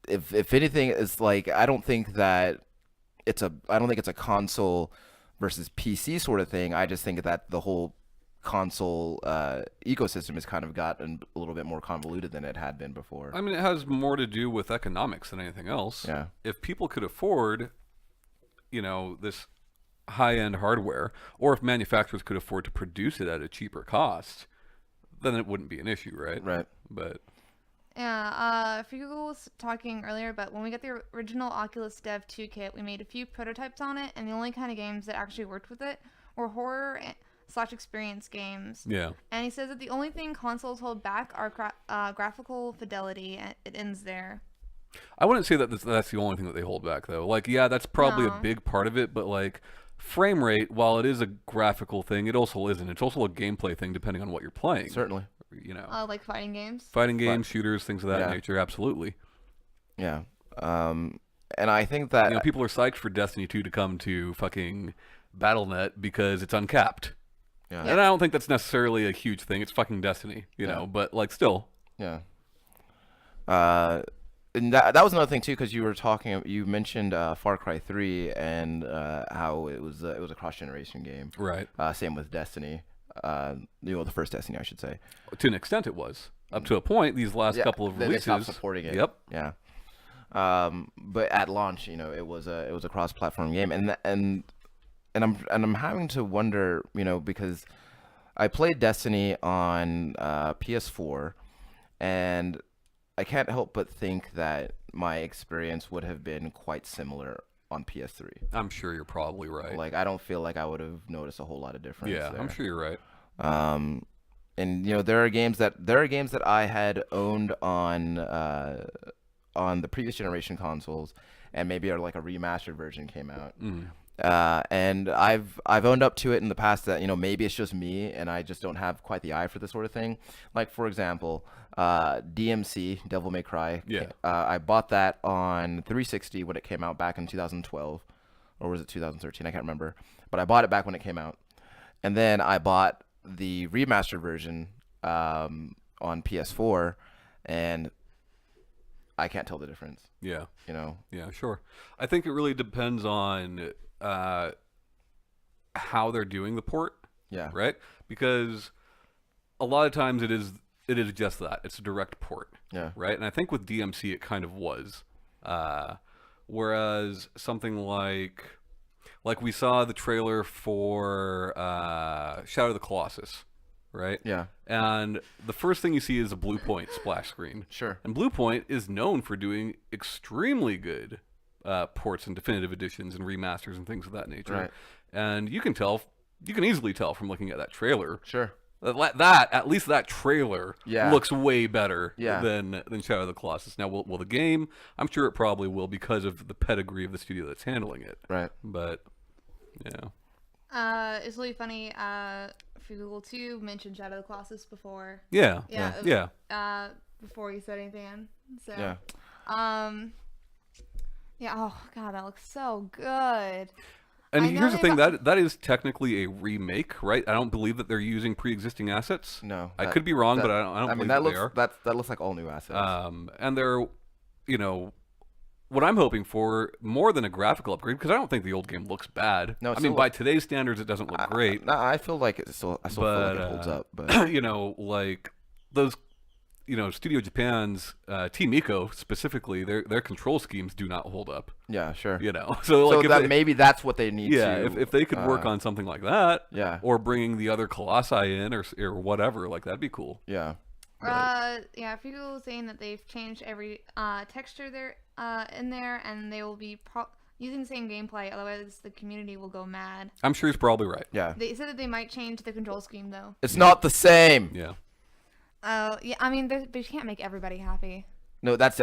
if anything, it's like I don't think it's a console versus PC sort of thing. I just think that the whole console ecosystem has kind of gotten a little bit more convoluted than it had been before. I mean, it has more to do with economics than anything else. Yeah. If people could afford, this high-end hardware, or if manufacturers could afford to produce it at a cheaper cost, then it wouldn't be an issue, right? Right. But Yeah, Fugu was talking earlier, but when we got the original Oculus Dev 2 kit, we made a few prototypes on it, and the only kind of games that actually worked with it were horror/experience games. yeah. And he says that the only thing consoles hold back are graphical fidelity, and it ends there. I wouldn't say that that's the only thing that they hold back, though. Like, yeah, that's probably a No. big part of it, but like frame rate, while it is a graphical thing, it also isn't. It's also a gameplay thing, depending on what you're playing. Certainly. Like fighting games. Fighting games, shooters, things of that Yeah. nature, absolutely. Yeah. And I think that People are psyched for Destiny 2 to come to fucking BattleNet because it's uncapped. yeah. And I don't think that's necessarily a huge thing. It's fucking Destiny, you know, but like still. Yeah. And that was another thing too, because you mentioned Far Cry 3 and how it was a cross-generation game. Right. Same with Destiny. The first Destiny, I should say. To an extent it was. Up to a point, these last couple of they releases. stopped supporting it. Yep. Yeah. But at launch, it was a cross-platform game, and I'm having to wonder, because I played Destiny on PS4, and I can't help but think that my experience would have been quite similar on PS3. I'm sure you're probably right. Like, I don't feel like I would have noticed a whole lot of difference. Yeah, there. I'm sure you're right. And there are games that I had owned on the previous generation consoles, and maybe like a remastered version came out. And I've owned up to it in the past that maybe it's just me and I just don't have quite the eye for this sort of thing. Like, for example, DMC, Devil May Cry. Yeah. I bought that on 360 when it came out back in 2012, or was it 2013? I can't remember. But I bought it back when it came out, and then I bought the remastered version on PS4, and I can't tell the difference. Yeah. Yeah, sure. I think it really depends on how they're doing the port. Yeah. Right? Because a lot of times it is just that. It's a direct port. Yeah. Right? And I think with DMC it kind of was. Whereas something like we saw the trailer for Shadow of the Colossus, right? Yeah. And the first thing you see is a Blue Point splash screen. Sure. And Blue Point is known for doing extremely good ports and definitive editions and remasters and things of that nature. Right. And you can easily tell from looking at that trailer. Sure. At least that trailer looks way better than Shadow of the Colossus. Now, will the game? I'm sure it probably will because of the pedigree of the studio that's handling it. Right. But, It's really funny. For Google 2 mentioned Shadow of the Colossus before. Yeah. Before you said anything. So. Yeah. Yeah. Oh God, that looks so good. And I know here's the thing, they've- that is technically a remake, right? I don't believe that they're using pre-existing assets. No. I could be wrong, but I don't believe that they are. That looks like all new assets. And they're, what I'm hoping for more than a graphical upgrade, because I don't think the old game looks bad. No, I mean, by today's standards, it doesn't look great. No, I feel like I still feel like it holds up. But like those, Studio Japan's Team Eco specifically, their control schemes do not hold up. yeah, sure. So like if maybe that's what they need to. if they could work on something like that, Yeah. or bringing the other Colossi in or whatever, like that'd be cool. Yeah. People saying that they've changed every texture there in there, and they will be using the same gameplay. Otherwise, the community will go mad. I'm sure he's probably right. Yeah. They said that they might change the control scheme though. It's not the same. Yeah. Yeah. I mean, but you can't make everybody happy. No, that's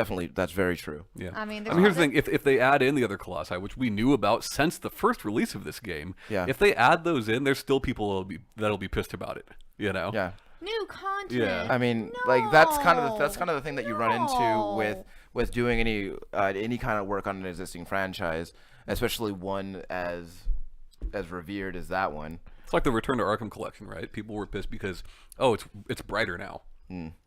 very true. Yeah. I mean, here's the thing: if they add in the other Colossi, which we knew about since the first release of this game, Yeah. if they add those in, there's still people that'll be pissed about it. Yeah. new content. Yeah. I mean, like that's kind of the thing that you run into with doing any kind of work on an existing franchise, especially one as as revered as that one. It's like the Return to Arkham collection, right? People were pissed because it's brighter now.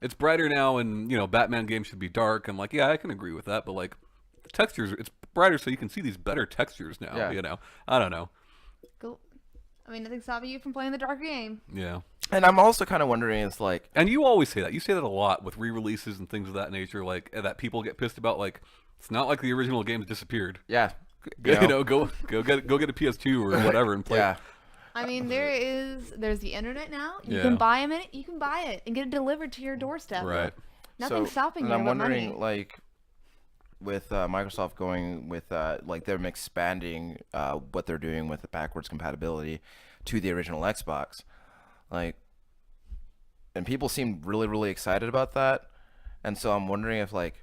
It's brighter now, and Batman games should be dark. And like, yeah, I can agree with that, but like the textures, it's brighter so you can see these better textures now. Yeah. I don't know. Cool. I mean, nothing's stopping you from playing the darker game. Yeah. And I'm also kind of wondering, it's like, And you always say that. You say that a lot with re-releases and things of that nature, like that people get pissed about. Like, it's not like the original games disappeared. yeah, Go get a PS2 or whatever and play. yeah. I mean, there's the internet now. You Yeah. can buy them in it. You can buy it and get it delivered to your doorstep. Right. Nothing's stopping you. And I'm but wondering, money. like, with Microsoft going with like them expanding what they're doing with the backwards compatibility to the original Xbox, like, and people seem really really excited about that, and so I'm wondering if like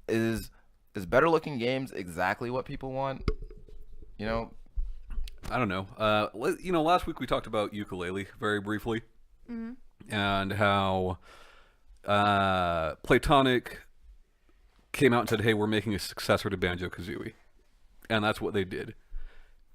is better looking games exactly what people want, I don't know. Last week we talked about Ukulele very briefly, and how Platonic came out and said, "Hey, we're making a successor to Banjo-Kazooie," and that's what they did.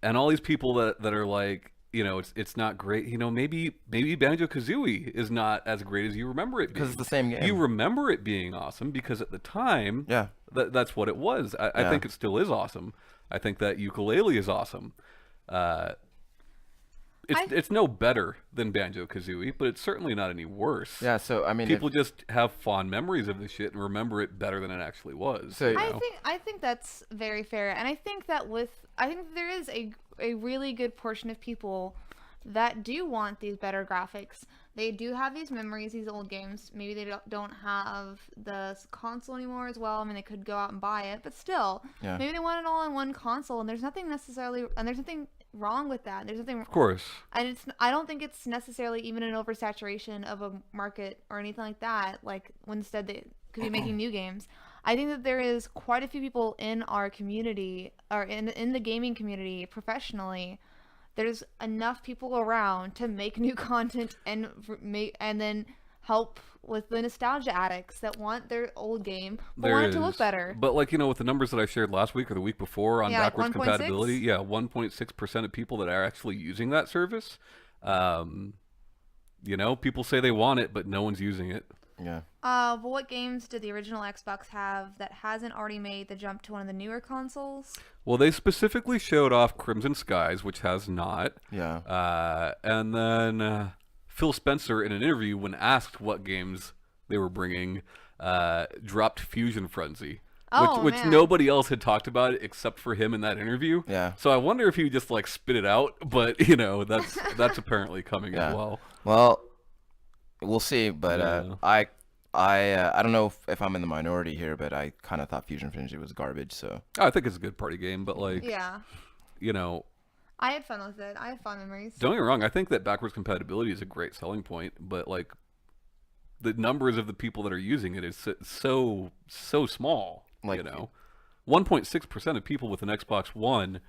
And all these people that are like, it's not great. Maybe Banjo-Kazooie is not as great as you remember it being. because it's the same game. You remember it being awesome because at the time, Yeah. that's what it was. I think it still is awesome. I think that Ukulele is awesome. It's no better than Banjo-Kazooie, but it's certainly not any worse. Yeah, so I mean, People just have fond memories of this shit and remember it better than it actually was. So- I think that's very fair, and I think that there is a really good portion of people that do want these better graphics. They do have these memories, these old games. Maybe they don't have the console anymore as well. I mean, they could go out and buy it, but still, Yeah. maybe they want it all on one console, and there's nothing wrong with that. There's nothing. Of course. And I don't think it's necessarily even an oversaturation of a market or anything like that. Like, when instead they could be making new games. I think that there is quite a few people in our community, or in the gaming community professionally. There's enough people around to make new content and then help with the nostalgia addicts that want their old game but want it to look better. But with the numbers that I shared last week or the week before on Yeah, like backwards 1.6? compatibility, 1.6% of people that are actually using that service. People say they want it, but no one's using it. yeah. But what games did the original Xbox have that hasn't already made the jump to one of the newer consoles? Well, they specifically showed off Crimson Skies, which has not. Yeah. And then Phil Spencer, in an interview, when asked what games they were bringing, dropped Fusion Frenzy. Which Man. nobody else had talked about except for him in that interview. Yeah. So I wonder if he just spit it out, but that's apparently coming as well. Well, we'll see, but Yeah. I don't know if I'm in the minority here, but I kind of thought Fusion Frenzy was garbage. So I think it's a good party game, but Yeah. I had fun with it. I had fun memories. don't get me wrong. I think that backwards compatibility is a great selling point, but the numbers of the people that are using it is so small. 1.6% of people with an Xbox One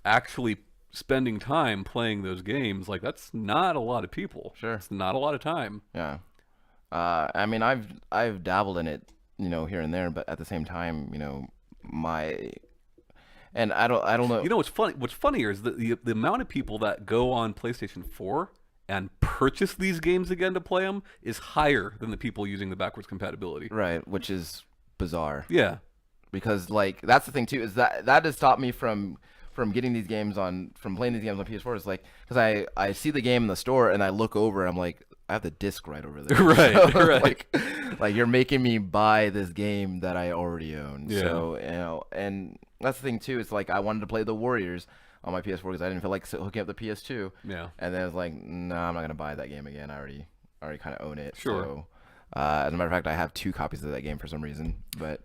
actually spending time playing those games. That's not a lot of people. Sure. It's not a lot of time. yeah. I mean, I've dabbled in it, here and there, but at the same time, and I don't know. What's funny? What's funnier is the amount of people that go on PlayStation 4 and purchase these games again to play them is higher than the people using the backwards compatibility. Right, which is bizarre. Yeah. Because that's the thing too, is that has stopped me from getting these games from playing these games on PS4. Is because I see the game in the store and I look over and I'm like, I have the disc right over there. Right, So, right. like you're making me buy this game that I already own. Yeah. So and that's the thing too. It's I wanted to play the Warriors on my PS4 because I didn't feel like hooking up the PS2. Yeah. And then it's no, I'm not gonna buy that game again. I already kind of own it. Sure. So, as a matter of fact, I have 2 copies of that game for some reason. But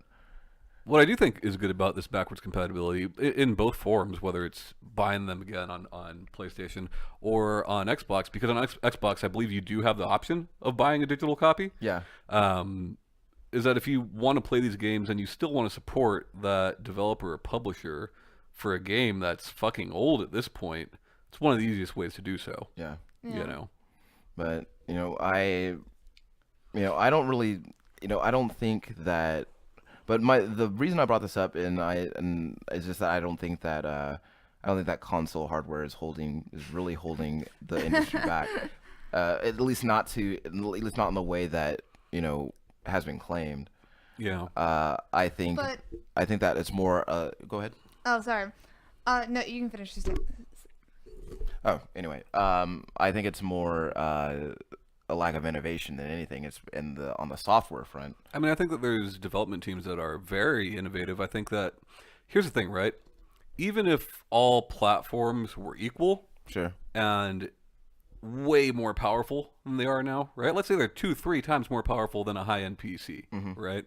What I do think is good about this backwards compatibility in both forms, whether it's buying them again on PlayStation or on Xbox, because on Xbox, I believe you do have the option of buying a digital copy. yeah, Is that if you want to play these games and you still want to support that developer or publisher for a game that's fucking old at this point, it's one of the easiest ways to do so. yeah. But I don't really, I don't think that. But the reason I brought this up is just that I don't think that I don't think that console hardware is really holding the industry back. At least not in the way that has been claimed. Yeah. I think But that it's more. Go ahead. oh, sorry. No, you can finish. Oh, anyway. I think it's more a lack of innovation than anything. It's on the software front. I mean, I think that there's development teams that are very innovative. I think that here's the thing, right? Even if all platforms were equal Sure. and way more powerful than they are now, right? Let's say they're 2-3 times more powerful than a high-end PC, right?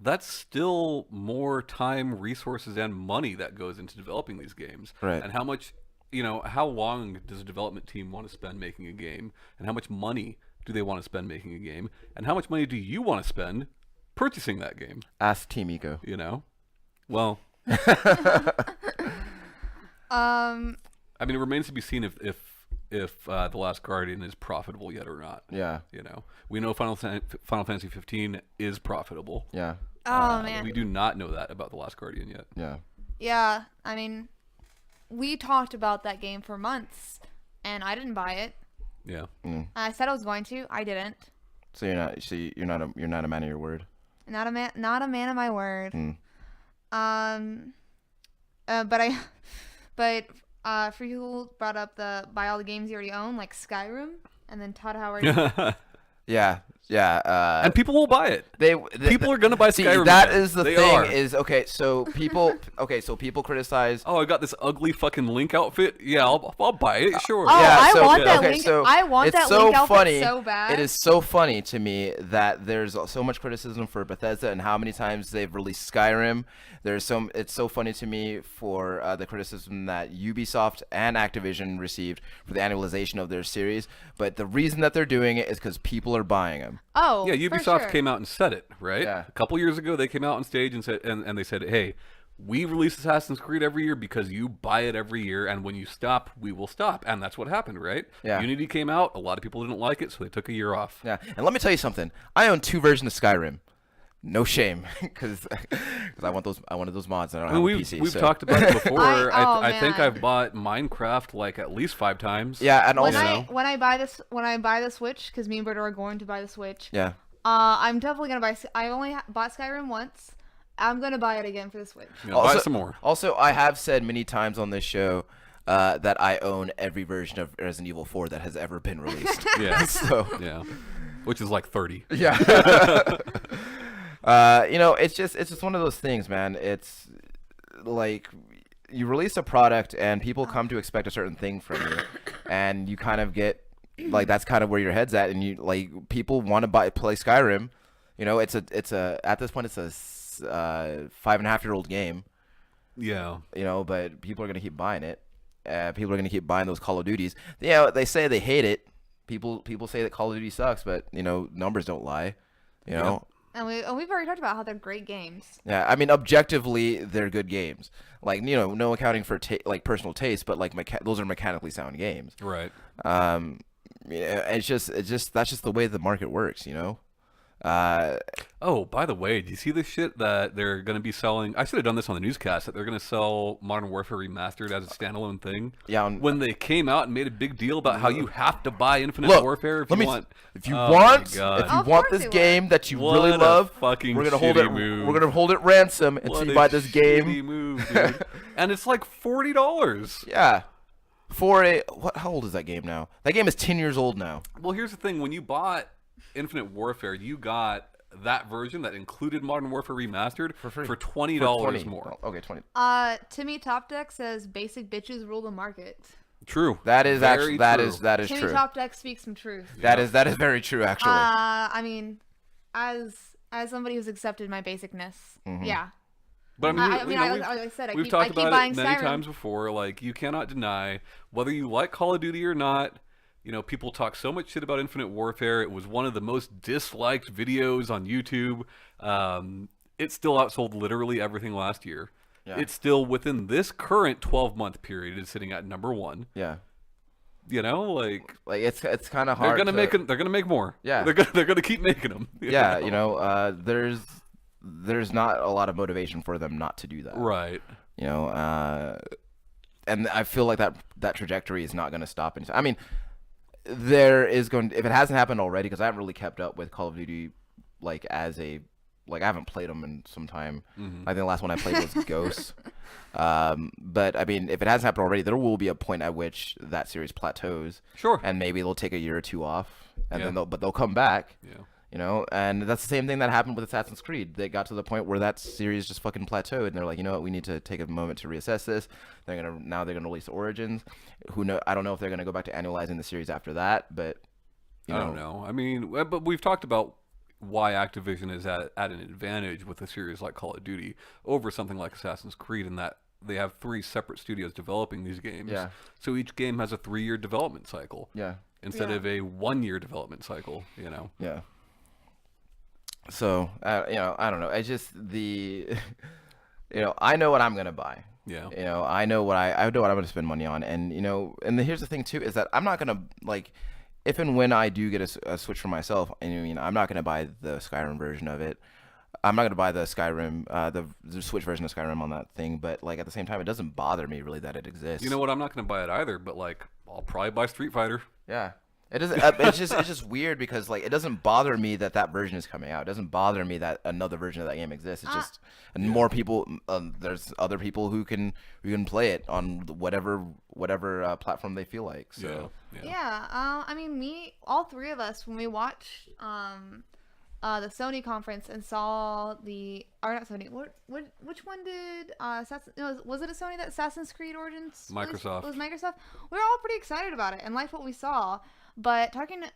That's still more time, resources, and money that goes into developing these games. Right. And how much, how long does a development team want to spend making a game? And how much money do they want to spend making a game? And how much money do you want to spend purchasing that game? Ask Team Eco. Well, I mean, it remains to be seen if The Last Guardian is profitable yet or not. Yeah. We know Final Fantasy 15 is profitable. Yeah. Oh man. We do not know that about The Last Guardian yet. Yeah. Yeah, I mean, we talked about that game for months, and I didn't buy it. Yeah. I said I was going to. I didn't. So you're not a man of your word. Not a man of my word. But Freehold brought up the buy all the games you already own, like Skyrim, and then Todd Howard. Yeah. Yeah. And people will buy it. People are gonna buy see, Skyrim. That again. is the They thing. are. Is okay. So people. So people criticize. Oh, I got this ugly fucking Link outfit. Yeah, I'll buy it. Sure. Oh, Yeah, I so- want that okay, Link. so I want it's that so Link outfit funny. so bad. It is so funny to me that there's so much criticism for Bethesda and how many times they've released Skyrim. It's so funny to me for the criticism that Ubisoft and Activision received for the annualization of their series. But the reason that they're doing it is because people are buying them. Oh, Yeah, for Ubisoft sure. came out and said it, right? Yeah. A couple years ago, they came out on stage and said, and they said, "Hey, we release Assassin's Creed every year because you buy it every year, and when you stop, we will stop." And that's what happened, right? Yeah. Unity came out. A lot of people didn't like it, so they took a year off. Yeah, and let me tell you something. I own 2 versions of Skyrim. No shame, because I wanted those mods. And I don't have a PC. We've so. talked about it before. I think man. I've bought Minecraft like at least 5 times. Yeah, and When also when I buy the Switch, because me and Britta are going to buy the Switch. yeah. I'm definitely gonna buy. I only bought Skyrim once. I'm gonna buy it again for the Switch. Yeah, buy some more. Also, I have said many times on this show that I own every version of Resident Evil 4 that has ever been released. Yeah. So Yeah. Which is like 30. yeah. It's just one of those things, man. It's like you release a product and people come to expect a certain thing from you, and you kind of get like that's kind of where your head's at, and you like people want to play Skyrim. It's a at this point it's a 5.5-year-old game. Yeah. But people are gonna keep buying it. People are gonna keep buying those Call of Duties. Yeah, they say they hate it. People say that Call of Duty sucks, but numbers don't lie. Yeah. And we've already talked about how they're great games. Yeah, I mean, objectively, they're good games. Like, no accounting for like personal taste, but like those are mechanically sound games. Right. It's just that's just the way the market works. Oh, by the way, do you see this shit that they're going to be selling? I should have done this on the newscast, that they're going to sell Modern Warfare Remastered as a standalone thing. Yeah. When they came out and made a big deal about how you have to buy Infinite Look, Warfare if let you me- want. If you Oh want, my God. if you Of want course this they game would. that you What really a love, fucking we're gonna hold it. shitty move. We're gonna hold it ransom until What you a buy this game. shitty move, dude. And it's like $40. Yeah. How old is that game now? That game is 10 years old now. Well, here's the thing. When you bought Infinite Warfare, you got that version that included Modern Warfare Remastered for free. $20 20. more. Oh, okay, 20. Timmy Top Deck says basic bitches rule the market. True. That is Very actually that true. is Timmy true. Top Deck speaks some truth. That is very true actually. I mean, as somebody who's accepted my basicness, yeah. But I mean, like I said, we've I talked keep about buying it many Skyrim. times before. Like, you cannot deny whether you like Call of Duty or not. People talk so much shit about Infinite Warfare. It was one of the most disliked videos on YouTube. It still outsold literally everything last year. Yeah. It's still within this current 12-month period is sitting at number 1. Yeah. Like it's kind of hard. they're gonna make more. Yeah. they're gonna keep making them. Yeah, there's not a lot of motivation for them not to do that. Right. You know, and I feel like that trajectory is not going to stop. I mean, there is going if it hasn't happened already, because I haven't really kept up with Call of Duty like I haven't played them in some time. Mm-hmm. I think the last one I played was Ghosts. But I mean, if it hasn't happened already, there will be a point at which that series plateaus. Sure. And maybe they'll take a year or two off, and Yeah. then they'll come back. Yeah. You know, and that's the same thing that happened with Assassin's Creed. They got to the point where that series just fucking plateaued, and they're like, you know what, we need to take a moment to reassess this. They're gonna release Origins. I don't know if they're gonna go back to annualizing the series after that, but I don't know. I mean, but we've talked about why Activision is at an advantage with a series like Call of Duty over something like Assassin's Creed, in that they have 3 separate studios developing these games. Yeah. So each game has a 3-year development cycle. Yeah. Instead Yeah. of a 1-year development cycle, you know. Yeah. So you know, I don't know. I just you know, I know what I'm gonna buy. Yeah. You know, I know what I'm gonna spend money on, and you know, and here's the thing too is that I'm not gonna like, if and when I do get a Switch for myself. I mean, I'm not gonna buy the Skyrim version of it. I'm not gonna buy the Skyrim, the Switch version of Skyrim on that thing. But like at the same time, it doesn't bother me really that it exists. You know what? I'm not going to buy it either, but like I'll probably buy Street Fighter. Yeah. It doesn't. It's just weird because like it doesn't bother me that version is coming out. It doesn't bother me that another version of that game exists. It's just and more people. There's other people who can play it on whatever platform they feel like. So Yeah. I mean, all 3 of us, when we watched the Sony conference and saw or not Sony. Which one did was it a Sony that Assassin's Creed Origins? Microsoft. It was Microsoft. We were all pretty excited about it and liked what we saw. But talking to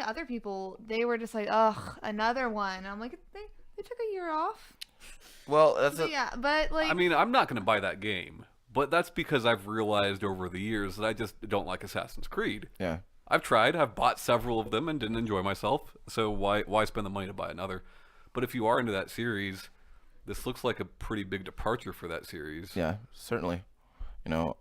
other people, they were just like, ugh, another one. And I'm like, they took a year off. Well, that's but like, I mean, I'm not going to buy that game, but that's because I've realized over the years that I just don't like Assassin's Creed. yeah. I've tried. I've bought several of them and didn't enjoy myself. So why spend the money to buy another? But if you are into that series, this looks like a pretty big departure for that series. Yeah, certainly. You know,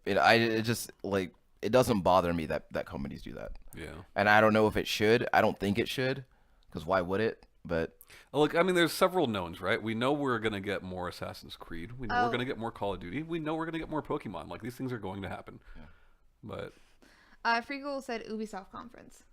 it just like it doesn't bother me that companies do that. Yeah. And I don't know if it should. I don't think it should, because why would it? But Look, I mean, there's several knowns, right? We know we're going to get more Assassin's Creed. We know we're going to get more Call of Duty. We know we're going to get more Pokemon. Like, these things are going to happen. Yeah. But Freagle said Ubisoft conference.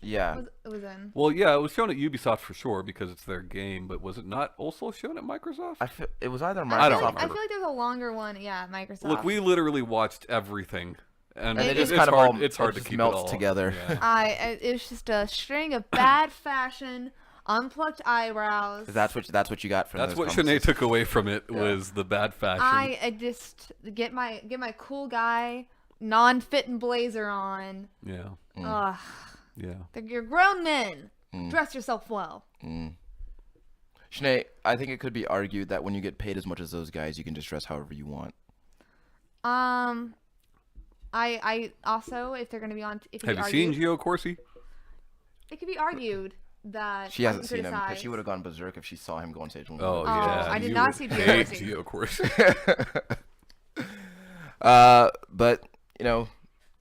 yeah. It was in. Well, yeah, it was shown at Ubisoft for sure because it's their game, but was it not also shown at Microsoft? It was either Microsoft. I feel don't like there's a longer one. Yeah, Microsoft. Look, we literally watched everything. And it it's just kind of hard, all it's hard it to just keep melts it all together. Yeah. It was just a string of bad fashion, unplucked eyebrows. That's what you got from That's those what Shanae conferences. took away from it was the bad fashion. I just get my cool guy non-fitting blazer on. Yeah. Ugh. Yeah. You're grown men. Dress yourself well. Shanae, I think it could be argued that when you get paid as much as those guys, you can just dress however you want. I also, if they're gonna be on, it could Have be you argued, seen Gio Corsi? it could be argued that She hasn't I can seen him, but criticize- she would have gone berserk if she saw him go on stage. Oh, yeah. I did you not would see hate Gio Gio Corsi. But you know,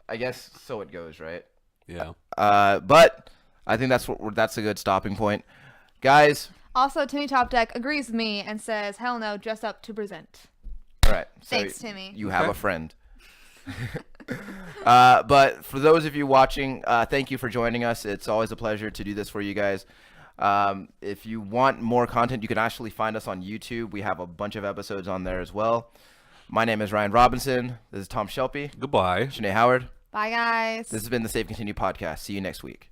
I guess so it goes, right? Yeah. But I think that's a good stopping point, guys. Also, Timmy Top Deck agrees with me and says, "Hell no, dress up to present." All right. So Thanks, Timmy. You have Okay. a friend. But for those of you watching, thank you for joining us. It's always a pleasure to do this for you guys. If you want more content, you can actually find us on YouTube. We have a bunch of episodes on there as well. My name is Ryan Robinson. This is Tom Shelby. Goodbye. Shanae Howard. Bye, guys. This has been the Save Continue podcast. See you next week.